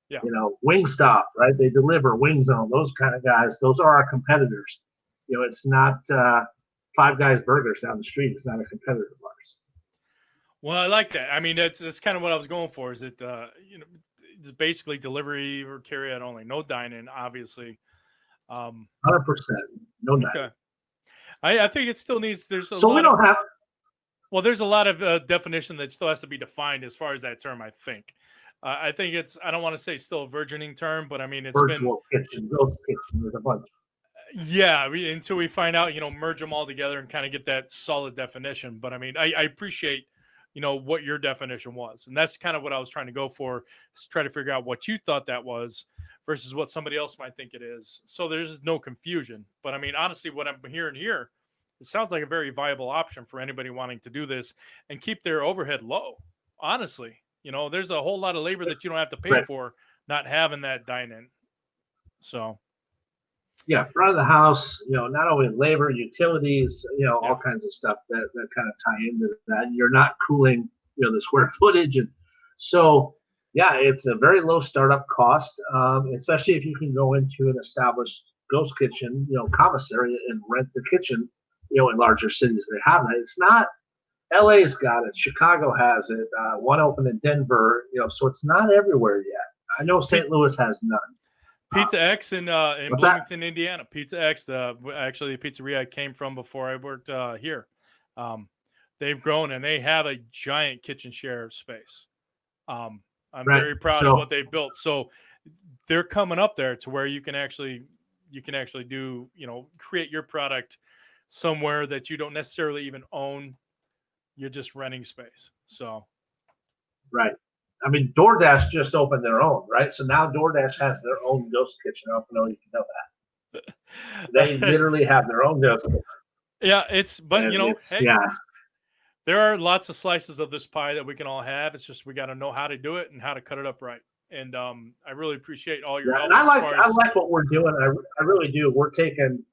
Yeah. Wingstop, right? They deliver, Wing Zone, those kind of guys. Those are our competitors. It's not Five Guys Burgers down the street. It's not a competitor of ours. Well, I like that. I mean, that's kind of what I was going for. Is it, it's basically delivery or carry out only, no dining, obviously. 100%, no dining. Okay. I think it still needs. There's a so lot we don't have. Well, there's a lot of definition that still has to be defined as far as that term. I think. I think it's. I don't want to say still a virgining term, but I mean it's virtual kitchen, ghost kitchen. There's a bunch. Yeah, until we find out, merge them all together and kind of get that solid definition. But I mean, I appreciate, what your definition was, and that's kind of what I was trying to go for, is try to figure out what you thought that was versus what somebody else might think it is. So there's no confusion. But I mean, honestly, what I'm hearing here, it sounds like a very viable option for anybody wanting to do this and keep their overhead low. Honestly, there's a whole lot of labor that you don't have to pay for not having that dine-in. So. Yeah, front of the house, not only labor, utilities, all kinds of stuff that kind of tie into that. You're not cooling, the square footage. And so, yeah, it's a very low startup cost, especially if you can go into an established ghost kitchen, commissary and rent the kitchen, in larger cities. They have that. It's not, LA's got it. Chicago has it. One opened in Denver, so it's not everywhere yet. I know St. Louis has none. Pizza X in Bloomington, Indiana. Pizza X, actually the pizzeria I came from before I worked here. They've grown and they have a giant kitchen share space. I'm very proud of what they've built. So they're coming up there to where you can actually do, create your product somewhere that you don't necessarily even own You're just renting space. So Right. I mean, DoorDash just opened their own, right? So now DoorDash has their own ghost kitchen. I don't know if you know that. They literally have their own ghost kitchen. Yeah, but And hey, there are lots of slices of this pie that we can all have. It's just we got to know how to do it and how to cut it up right. And I really appreciate all your help. And I like what we're doing. I really do. We're taking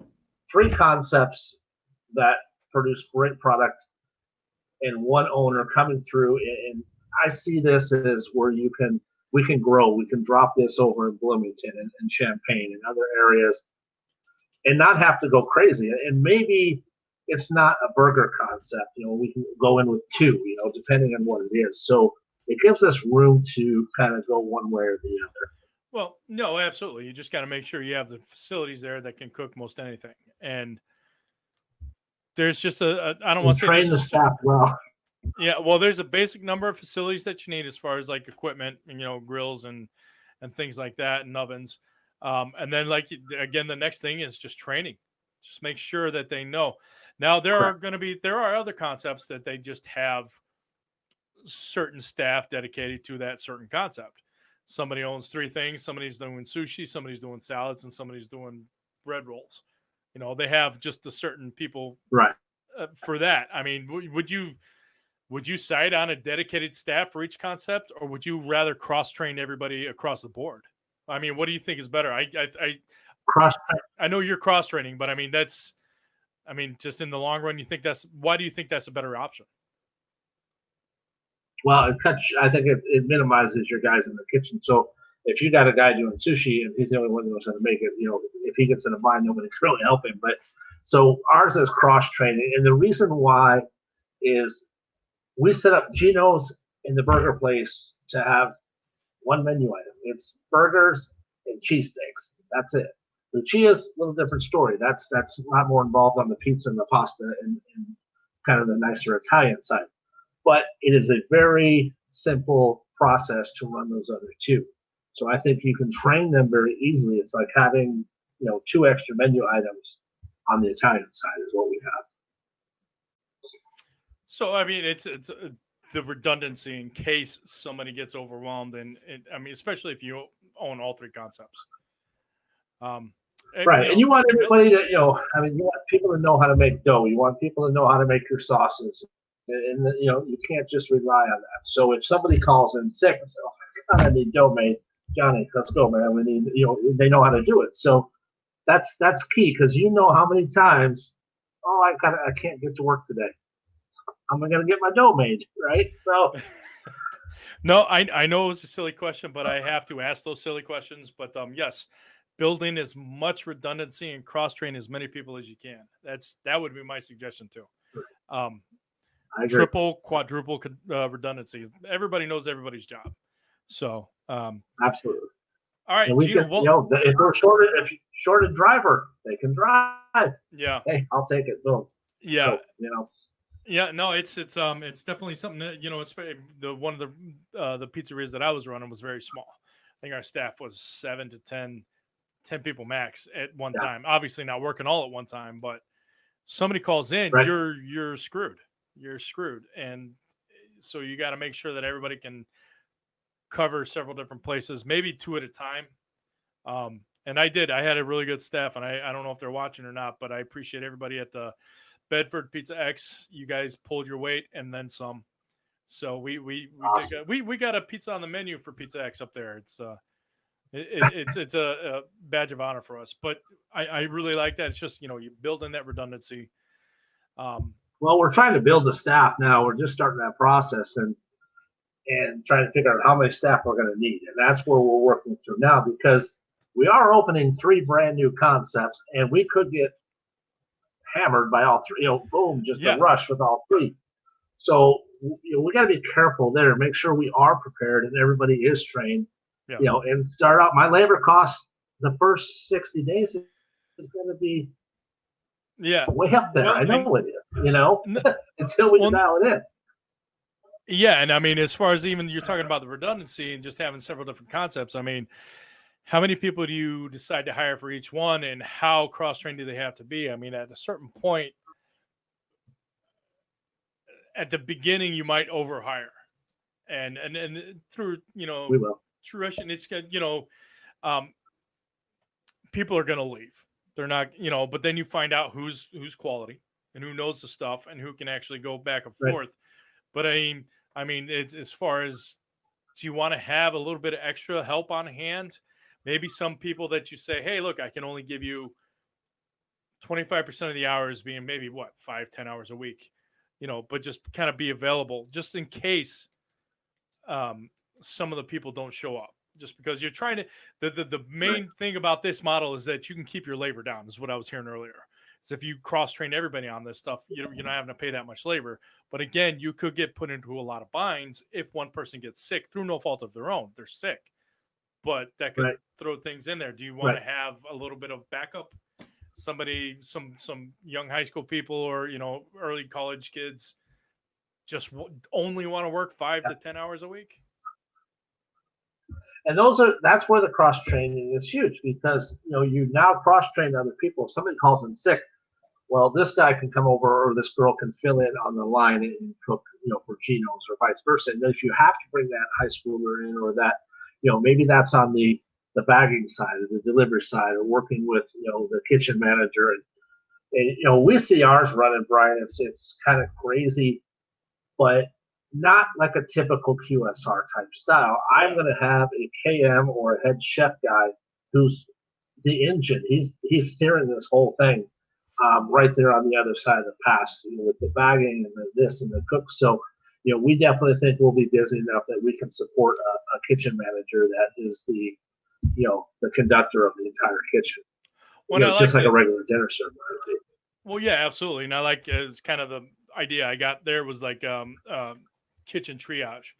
3 concepts that produce great product and one owner coming through, and I see this as where we can grow. We can drop this over in Bloomington and Champaign and other areas and not have to go crazy. And maybe it's not a burger concept. We can go in with 2, depending on what it is. So it gives us room to kind of go one way or the other. Well, no, absolutely. You just got to make sure you have the facilities there that can cook most anything. And there's just I don't want to train the staff well. Yeah, well, there's a basic number of facilities that you need as far as like equipment, grills and things like that, and ovens. And then, like, again, the next thing is just training. Just make sure that they know. Now, there are other concepts that they just have certain staff dedicated to that certain concept. Somebody owns 3 things. Somebody's doing sushi, somebody's doing salads, and somebody's doing bread rolls. They have just the certain people right for that. I mean, would you cite on a dedicated staff for each concept, or would you rather cross-train everybody across the board? I mean, what do you think is better? I know you're cross-training, but I mean, just in the long run, why do you think that's a better option? Well, I think it minimizes your guys in the kitchen. So if you got a guy doing sushi and he's the only one that knows how to make it, if he gets in a bind, nobody can really help him. But so ours is cross-training, and the reason why is we set up Geno's in the burger place to have one menu item. It's burgers and cheesesteaks. That's it. Lucia's a little different story. That's a lot more involved on the pizza and the pasta and kind of the nicer Italian side. But it is a very simple process to run those other 2. So I think you can train them very easily. It's like having 2 extra menu items on the Italian side is what we have. So I mean, it's the redundancy in case somebody gets overwhelmed, and I mean, especially if you own all 3 concepts. Right, and you want everybody to, you want people to know how to make dough. You want people to know how to make your sauces, and you can't just rely on that. So if somebody calls in sick and says, "Oh, I need dough made," Johnny, let's go, man. We need, they know how to do it. So that's key, because how many times, I can't get to work today. I'm going to get my dough made, right? So, no, I know it was a silly question, but I have to ask those silly questions. But yes, building as much redundancy and cross-train as many people as you can. That would be my suggestion too. I agree. Triple, quadruple redundancy. Everybody knows everybody's job. So, absolutely. All right, Geno, if we're short a driver, they can drive. Yeah. Hey, I'll take it. Boom. Yeah. So, Yeah, no, it's definitely something that, it's one of the pizzerias that I was running was very small. I think our staff was 7 to 10 people max at one time. Obviously not working all at one time, but somebody calls in, right. you're screwed. You're screwed. And so you got to make sure that everybody can cover several different places, maybe 2 at a time. And I had a really good staff, and I don't know if they're watching or not, but I appreciate everybody at the Bedford Pizza X. You guys pulled your weight and then some. So we awesome. we got a pizza on the menu for Pizza X up there. It's a badge of honor for us. But I really like that. It's just, you build in that redundancy. Well, we're trying to build the staff now. We're just starting that process and trying to figure out how many staff we're going to need. And that's where we're working through now, because we are opening 3 brand new concepts, and we could get hammered by all 3, boom, just a rush with all 3. So, we got to be careful there, make sure we are prepared and everybody is trained, and start out. My labor cost the first 60 days is going to be way up there. Well, I know it is, until we dial it in. Yeah, and I mean, as far as even you're talking about the redundancy and just having several different concepts, I mean, how many people do you decide to hire for each one, and how cross-trained do they have to be? I mean, at a certain point, at the beginning you might overhire, and through We will. fruition, it's um, people are going to leave. They're not, but then you find out who's quality and who knows the stuff and who can actually go back and Right. forth. But I mean, it's as far as, do you want to have a little bit of extra help on hand? Maybe some people that you say, hey, look, I can only give you 25% of the hours, being maybe what, 5-10 hours a week, but just kind of be available just in case some of the people don't show up, just because you're trying to, the main thing about this model is that you can keep your labor down, is what I was hearing earlier. So if you cross train everybody on this stuff, you're not having to pay that much labor. But again, you could get put into a lot of binds if one person gets sick through no fault of their own. They're sick, but that could Right. throw things in there. Do you want Right. to have a little bit of backup? Somebody, some young high school people, or early college kids just only want to work 5 to 10 hours a week. And that's where the cross training is huge, because you now cross train other people. If somebody calls in sick, well, this guy can come over, or this girl can fill in on the line and cook, for Geno's, or vice versa. And then if you have to bring that high schooler in, or that, maybe that's on the bagging side, or the delivery side, or working with, the kitchen manager. And we see ours running, Brian. It's kind of crazy, but not like a typical QSR type style. I'm going to have a KM or a head chef guy who's the engine. He's steering this whole thing, right there on the other side of the pass, with the bagging and this and the cook. So, we definitely think we'll be busy enough that we can support a kitchen manager that is the conductor of the entire kitchen. Well, just like a regular dinner server. Well, yeah, absolutely. And I like, as kind of the idea I got there was like kitchen triage,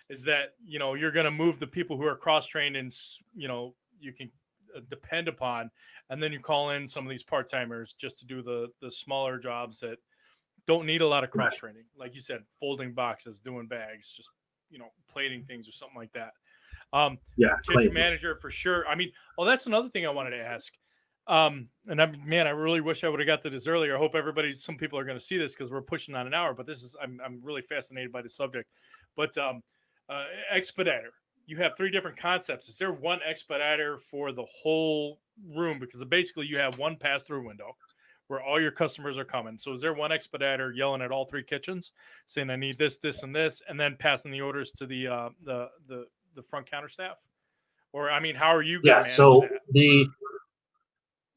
is that you're going to move the people who are cross trained and you can depend upon, and then you call in some of these part timers just to do the smaller jobs that don't need a lot of cross training, like you said, folding boxes, doing bags, just plating things or something like that. Kitchen manager for sure. I mean, that's another thing I wanted to ask. And I really wish I would have got to this earlier. I hope some people are going to see this, because we're pushing on an hour, but I'm really fascinated by the subject. But expediter, you have 3 different concepts. Is there one expediter for the whole room? Because basically you have one pass-through window where all your customers are coming. So is there one expediter yelling at all 3 kitchens saying, I need this, this, and this, and then passing the orders to the front counter staff? Or, I mean, how are you going to manage that?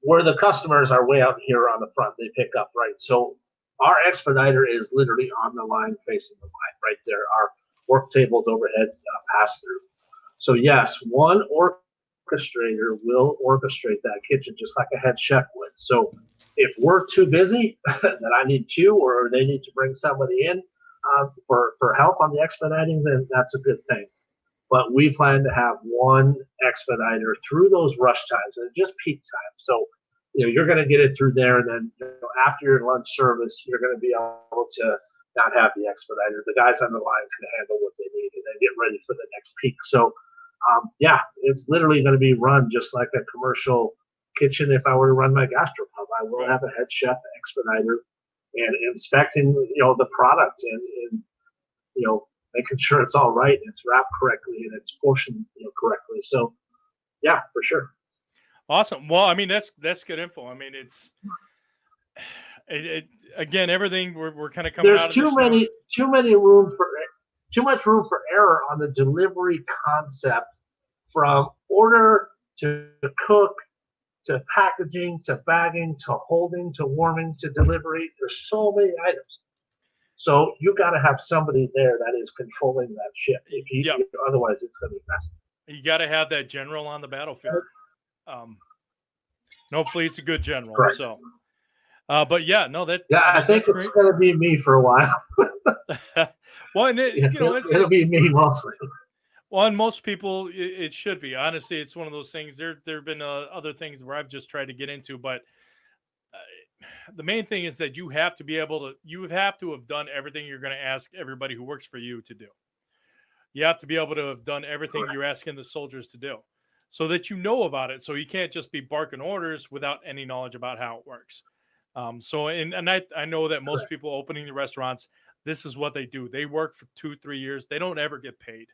Where the customers are way out here on the front, they pick up, right? So our expediter is literally on the line, facing the line right there. Our work tables overhead pass through. So yes, one orchestrator will orchestrate that kitchen just like a head chef would. So if we're too busy that I need 2, or they need to bring somebody in for help on the expediting, then that's a good thing. But we plan to have one expediter through those rush times, and just peak time. So, you're going to get it through there, and then after your lunch service, you're going to be able to not have the expediter. The guys on the line can handle what they need and then get ready for the next peak. So, it's literally going to be run just like a commercial kitchen. If I were to run my gastropub, I will have a head chef, expediter, and inspecting, the product and making sure it's all right and it's wrapped correctly and it's portioned correctly. So, yeah, for sure. Awesome. Well, I mean, that's good info. I mean, again, everything we're kind of coming There's out of too much room for error on the delivery concept, from order to cook to packaging to bagging to holding to warming to delivery. There's so many items. So you got to have somebody there that is controlling that ship. Otherwise, it's going to be messy. You got to have that general on the battlefield. Hopefully, it's a good general. Correct. So, but yeah, no, I think it's going to be me for a while. Well, and it'll be me mostly. Well, and most people, it should be. Honestly, it's one of those things. There have been other things where I've just tried to get into, but the main thing is that you have to have done everything you're going to ask everybody who works for you to do. You have to be able to have done everything you're asking the soldiers to do, so that about it. So you can't just be barking orders without any knowledge about how it works. So and I know that most Correct. people opening the restaurants, this is what they do. They work for 2-3 years. They don't ever get paid.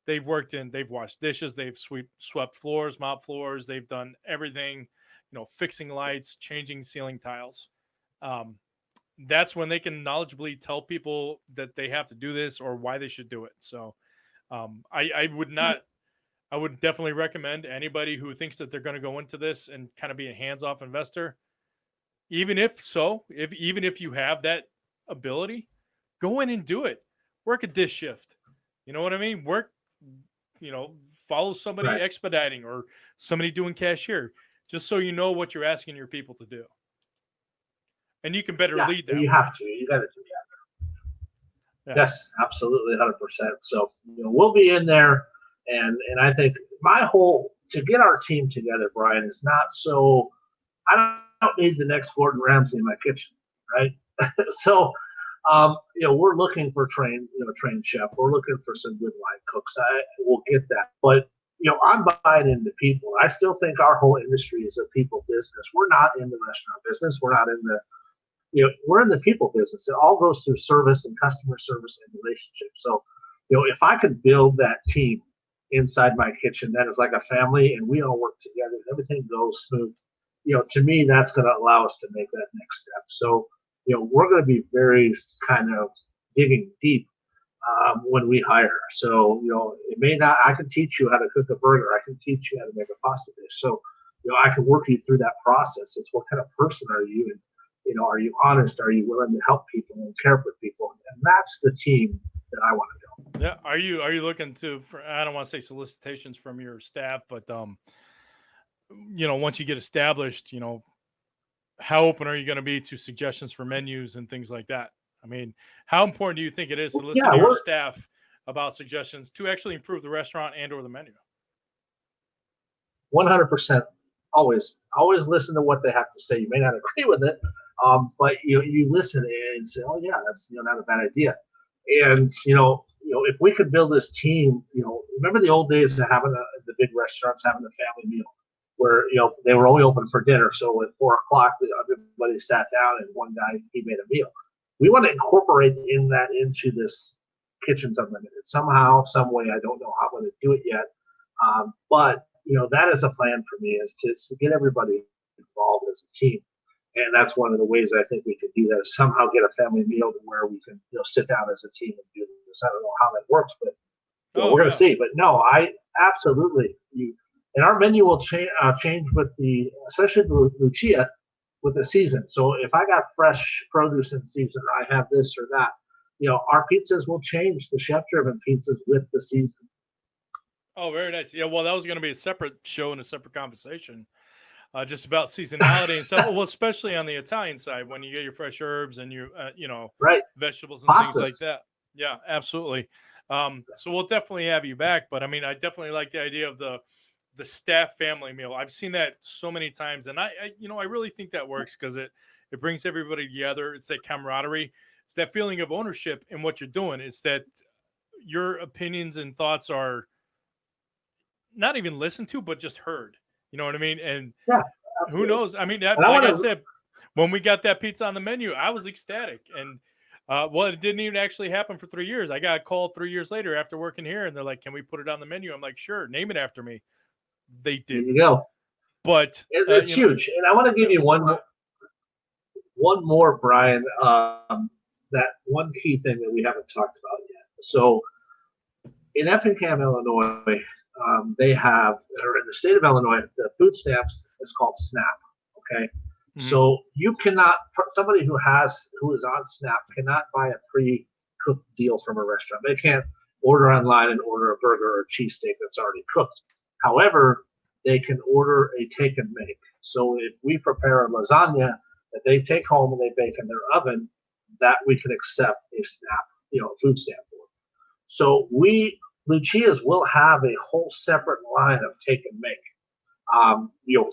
They've washed dishes, they've swept floors, mop floors, they've done everything, fixing lights, changing ceiling tiles. Um, that's when they can knowledgeably tell people that they have to do this or why they should do it. So I would not. I would definitely recommend anybody who thinks that they're going to go into this and kind of be a hands-off investor, even if you have that ability, go in and do it. Work a dish shift. You know what I mean? Follow somebody Right. expediting or somebody doing cashier, just so you know what you're asking your people to do. And you can better Yeah, lead that you way. have to. You got to do that. Yeah. Yes, absolutely, 100%. So we'll be in there, and I think my whole to get our team together, Brian, is not so. I don't need the next Gordon Ramsay in my kitchen, right? So, we're looking for trained chef. We're looking for some good line cooks. We'll get that, but I'm buying into people. I still think our whole industry is a people business. We're not in the restaurant business. We're not in the we're in the people business. It all goes through service and customer service and relationship. So, if I could build that team inside my kitchen, that is like a family, and we all work together, and everything goes smooth. To me, that's going to allow us to make that next step. So, we're going to be very kind of digging deep when we hire. So, it may not. I can teach you how to cook a burger. I can teach you how to make a pasta dish. So, I can work you through that process. It's what kind of person are you, and are you honest? Are you willing to help people and care for people? And that's the team that I want to go. Yeah. Are you looking for, I don't want to say solicitations from your staff, but once you get established, how open are you going to be to suggestions for menus and things like that? I mean, how important do you think it is to listen Yeah, to your we're staff about suggestions to actually improve the restaurant and or the menu? 100% always listen to what they have to say. You may not agree with it, but you listen and say, oh yeah, that's not a bad idea. And if we could build this team, remember the old days of having the big restaurants having a family meal where they were only open for dinner. So at 4 o'clock, everybody sat down and one guy he made a meal. We want to incorporate into this Kitchens Unlimited somehow, some way. I don't know how I'm going to do it yet, but that is a plan for me is to get everybody involved as a team. And that's one of the ways I think we could do that is somehow get a family meal to where we can sit down as a team and do this. I don't know how that works, but we're going to see. But no, I absolutely and our menu will change with especially the Lucia with the season. So if I got fresh produce in season, or I have this or that, our pizzas will change. The chef-driven pizzas with the season. Oh, very nice. Yeah, well, that was going to be a separate show and a separate conversation, just about seasonality and stuff. Well, especially on the Italian side, when you get your fresh herbs and your, Right. vegetables and things like Pastas. that. Yeah, absolutely. So we'll definitely have you back. But I mean, I definitely like the idea of the staff family meal. I've seen that so many times, and I really think that works because it brings everybody together. It's that camaraderie. It's that feeling of ownership in what you're doing. It's that your opinions and thoughts are not even listened to, but just heard. You know what I mean? And Yeah, who absolutely. knows? I mean, And I like want I to. said, when we got that pizza on the menu, I was ecstatic. And well, it didn't even actually happen for 3 years. I got a call 3 years later after working here, and they're like, "Can we put it on the menu?" I'm like, "Sure, name it after me." They There you didn't, go. but It's huge. And I want to give yeah. you one more, Brian. That one key thing that we haven't talked about yet. So in Effingham, Illinois, they have, or in the state of Illinois, the food stamps is called SNAP. Okay, Mhm. so you cannot somebody who is on SNAP cannot buy a pre-cooked deal from a restaurant. They can't order online and order a burger or cheesesteak that's already cooked. However, they can order a take and make. So if we prepare a lasagna that they take home and they bake in their oven, that we can accept a SNAP, food stamp for. So Lucia's will have a whole separate line of take and make,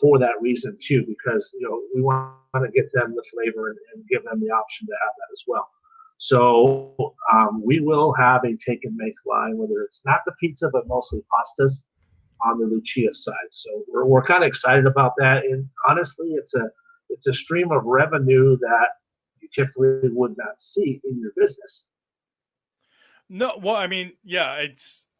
for that reason too, because we want to get them the flavor and give them the option to have that as well. So we will have a take and make line, whether it's not the pizza but mostly pastas on the Lucia side. So we're kind of excited about that, and honestly, it's it's a stream of revenue that you typically would not see in your business. No, well, I mean, yeah,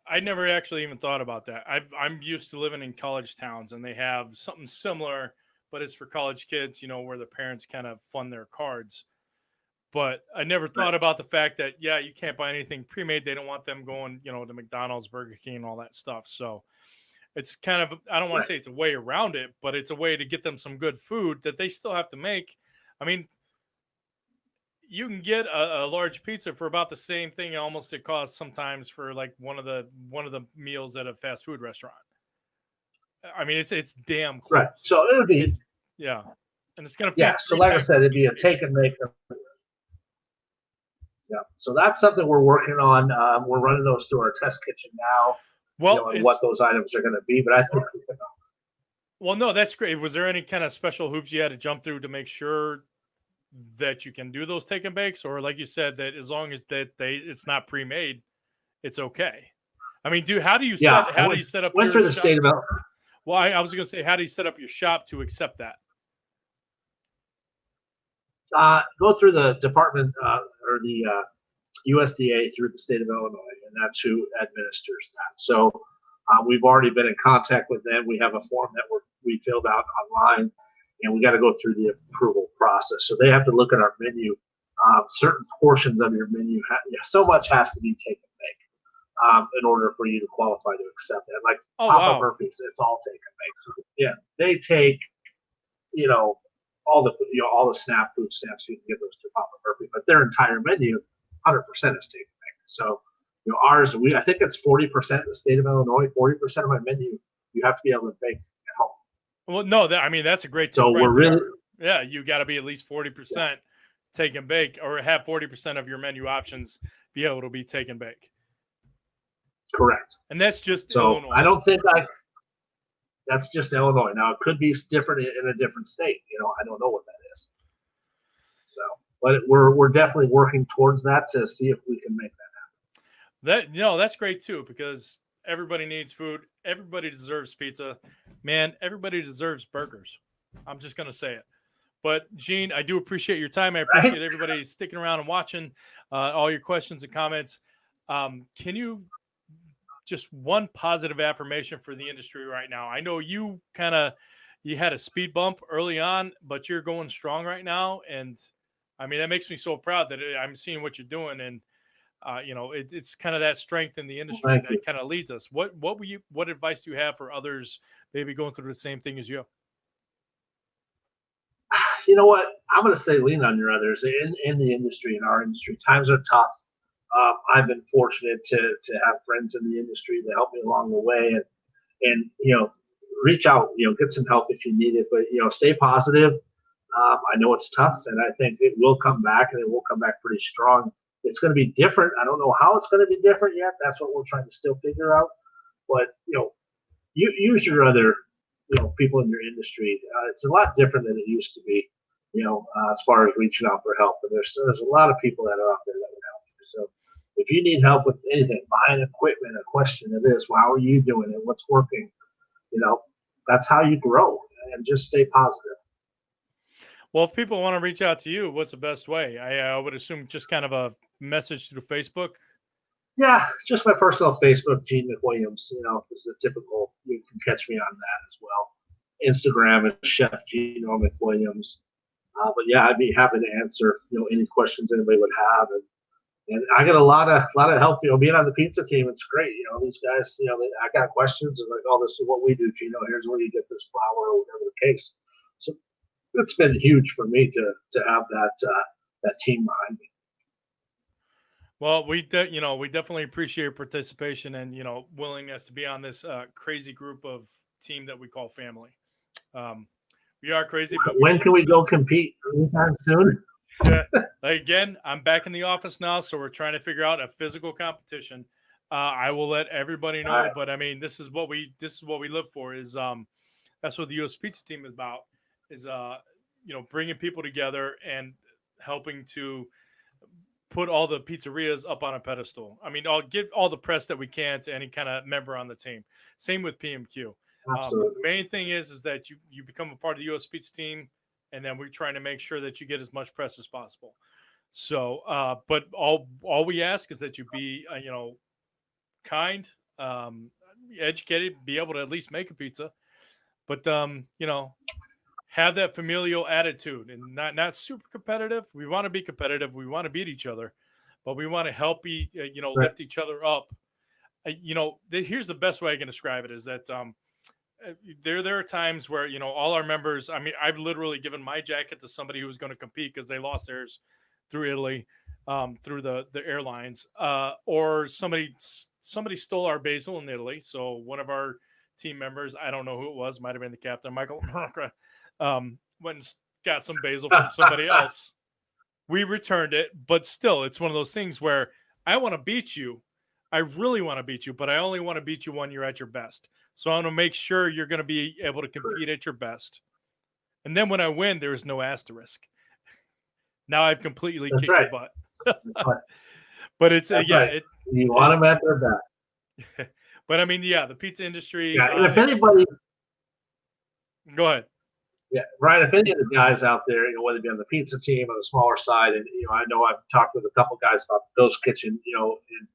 I never actually even thought about that. I'm used to living in college towns, and they have something similar, but it's for college kids, where the parents kind of fund their cards. But I never Right. thought about the fact that, yeah, you can't buy anything pre-made. They don't want them going, to McDonald's, Burger King, and all that stuff. So it's kind of, I don't want to Right. say it's a way around it, but it's a way to get them some good food that they still have to make. I mean, you can get a large pizza for about the same thing almost it costs sometimes for like one of the meals at a fast food restaurant. I mean, it's damn Right. close. So it would be, It's yeah, and it's gonna yeah. feed So three like I times said, the it'd be a community. take and make. Yeah. So that's something we're working on. We're running those through our test kitchen now, Well, and what it's those items are going to be. But I think, well, no, that's great. Was there any kind of special hoops you had to jump through to make sure that you can do those take and bakes, or like you said, that as long as that it's not pre-made, it's okay? I mean, how do you yeah, how do you set up went your through the shop? state of Well, I was going to say, how do you set up your shop to accept that? go through the department or the USDA through the state of Illinois, and that's who administers that. So we've already been in contact with them. We have a form that we filled out online, and we got to go through the approval process. So they have to look at our menu. Certain portions of your menu, so much has to be taken make in order for you to qualify to accept it. Like Oh, Papa wow. Murphy's, it's all taken make. So, yeah, they take you know all the SNAP food stamps. You can get those to Papa Murphy, but their entire menu, 100% is taken make. So ours, I think it's 40% in the state of Illinois. 40% of my menu you have to be able to bake at home. Well, no, I mean, that's a great tip So right we're really, there. Yeah, you got to be at least yeah, 40% take and bake, or have 40% of your menu options be able to be take and bake. correct. And that's just So Illinois. I don't think that's just Illinois. Now it could be different in a different state. I don't know what that is. So, but we're definitely working towards that to see if we can make that. That's great too, because everybody needs food. Everybody deserves pizza. Man, everybody deserves burgers. I'm just going to say it. But Gene, I do appreciate your time. I Right? appreciate everybody sticking around and watching all your questions and comments. Can you just one positive affirmation for the industry right now? I know you had a speed bump early on, but you're going strong right now, and I mean that makes me so proud that I'm seeing what you're doing, and it's kind of that strength in the Well, industry thank you. that kind of leads us. What advice do you have for others maybe going through the same thing as you? You know what? I'm going to say lean on your others in the industry, in our industry. Times are tough. I've been fortunate to have friends in the industry to help me along the way, and reach out, get some help if you need it, but stay positive. I know it's tough, and I think it will come back, and it will come back pretty strong. It's going to be different. I don't know how it's going to be different yet. That's what we're trying to still figure out. But you use your other people in your industry. It's a lot different than it used to be. As far as reaching out for help, but there's a lot of people that are out there that would help you. So if you need help with anything, buying equipment, a question of this, well, how are you doing it? What's working? That's how you grow, and just stay positive. Well, if people want to reach out to you, what's the best way? I would assume just kind of a message through Facebook. Yeah, just my personal Facebook, Gene McWilliams. Is a typical. You can catch me on that as well. Instagram is Chef Geno McWilliams. But yeah, I'd be happy to answer any questions anybody would have, and I get a lot of help. Being on the pizza team, it's great. These guys. I got questions and like, oh, this is what we do. Here's where you get this flour or whatever the case. So it's been huge for me to have that team behind me. Well, we definitely appreciate your participation and willingness to be on this crazy group of team that we call family. We are crazy, but we When love can we go compete? Anytime soon? yeah. Like, again, I'm back in the office now, so we're trying to figure out a physical competition. I will let everybody All know, right. but I mean, this is what we live for. Is that's what the US Pizza team is about. Is bringing people together and helping to put all the pizzerias up on a pedestal. I mean, I'll give all the press that we can to any kind of member on the team. Same with PMQ. The Absolutely. main thing is that you become a part of the US Pizza team, and then we're trying to make sure that you get as much press as possible. So, but all we ask is that you be, kind, educated, be able to at least make a pizza, but have that familial attitude and not super competitive. We want to be competitive. We want to beat each other, but we want to help lift each other up. Here's the best way I can describe it is that there are times where all our members. I mean, I've literally given my jacket to somebody who was going to compete because they lost theirs through Italy, through the airlines, or somebody stole our basil in Italy. So one of our team members, I don't know who it was, might have been the captain, Michael, went and got some basil from somebody else. We returned it, but still, it's one of those things where I want to beat you. I really want to beat you, but I only want to beat you when you're at your best. So I want to make sure you're going to be able to compete at your best. And then when I win, there is no asterisk. Now I've completely kicked your butt. But it's you want them at their best. But I mean, the pizza industry. Yeah, and if anybody, go ahead. Yeah, Brian. If any of the guys out there, whether it be on the pizza team or the smaller side, and I know I've talked with a couple guys about the Ghost Kitchen, and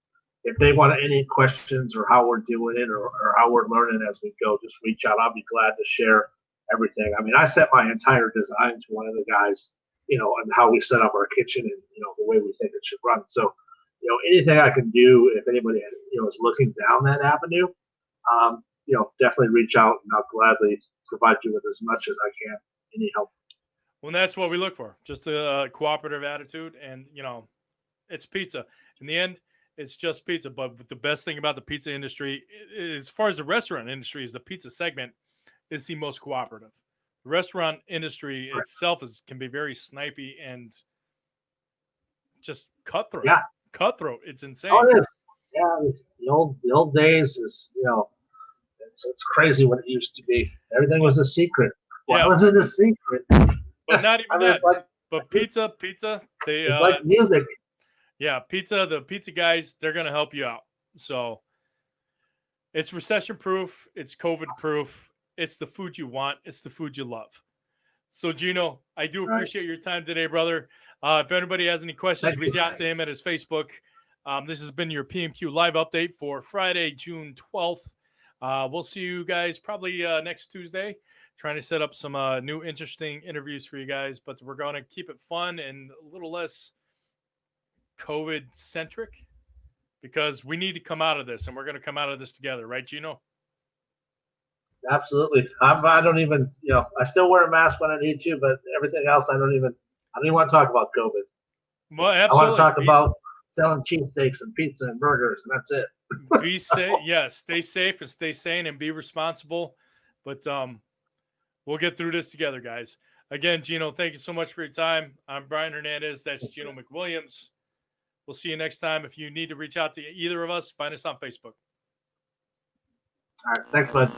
if they want any questions or how we're doing it or how we're learning as we go, just reach out. I'll be glad to share everything. I mean, I set my entire design to one of the guys, and how we set up our kitchen and the way we think it should run. So, anything I can do, if anybody is looking down that avenue, definitely reach out, and I'll gladly provide you with as much as I can. Any help. Well, that's what we look for. Just a cooperative attitude, and it's pizza. In the end, it's just pizza. But the best thing about the pizza industry, as far as the restaurant industry, is the pizza segment is the most cooperative. The restaurant industry itself can be very snipey and just cutthroat. Yeah. Cutthroat. It's insane. Oh, it is. Yeah, the old days is, it's crazy what it used to be. Everything was a secret. What was it a secret? But not even that. But pizza, they it's like music. Yeah, the pizza guys, they're gonna help you out. So it's recession proof, it's COVID proof, it's the food you want, it's the food you love. So Geno, I do appreciate your time today, brother. If anybody has any questions, reach out to him at his Facebook. This has been your PMQ live update for Friday, June 12th. We'll see you guys probably next Tuesday, trying to set up some new interesting interviews for you guys, but we're going to keep it fun and a little less COVID centric because we need to come out of this, and we're going to come out of this together. Right, Geno? Absolutely. I don't even, I still wear a mask when I need to, but everything else, I don't even want to talk about COVID. Well, absolutely. I want to talk about selling cheesesteaks and pizza and burgers, and that's it. Be safe. Yes. Stay safe and stay sane and be responsible. But we'll get through this together, guys. Again, Geno, thank you so much for your time. I'm Brian Hernandez. That's Geno McWilliams. We'll see you next time. If you need to reach out to either of us, find us on Facebook. All right. Thanks, bud.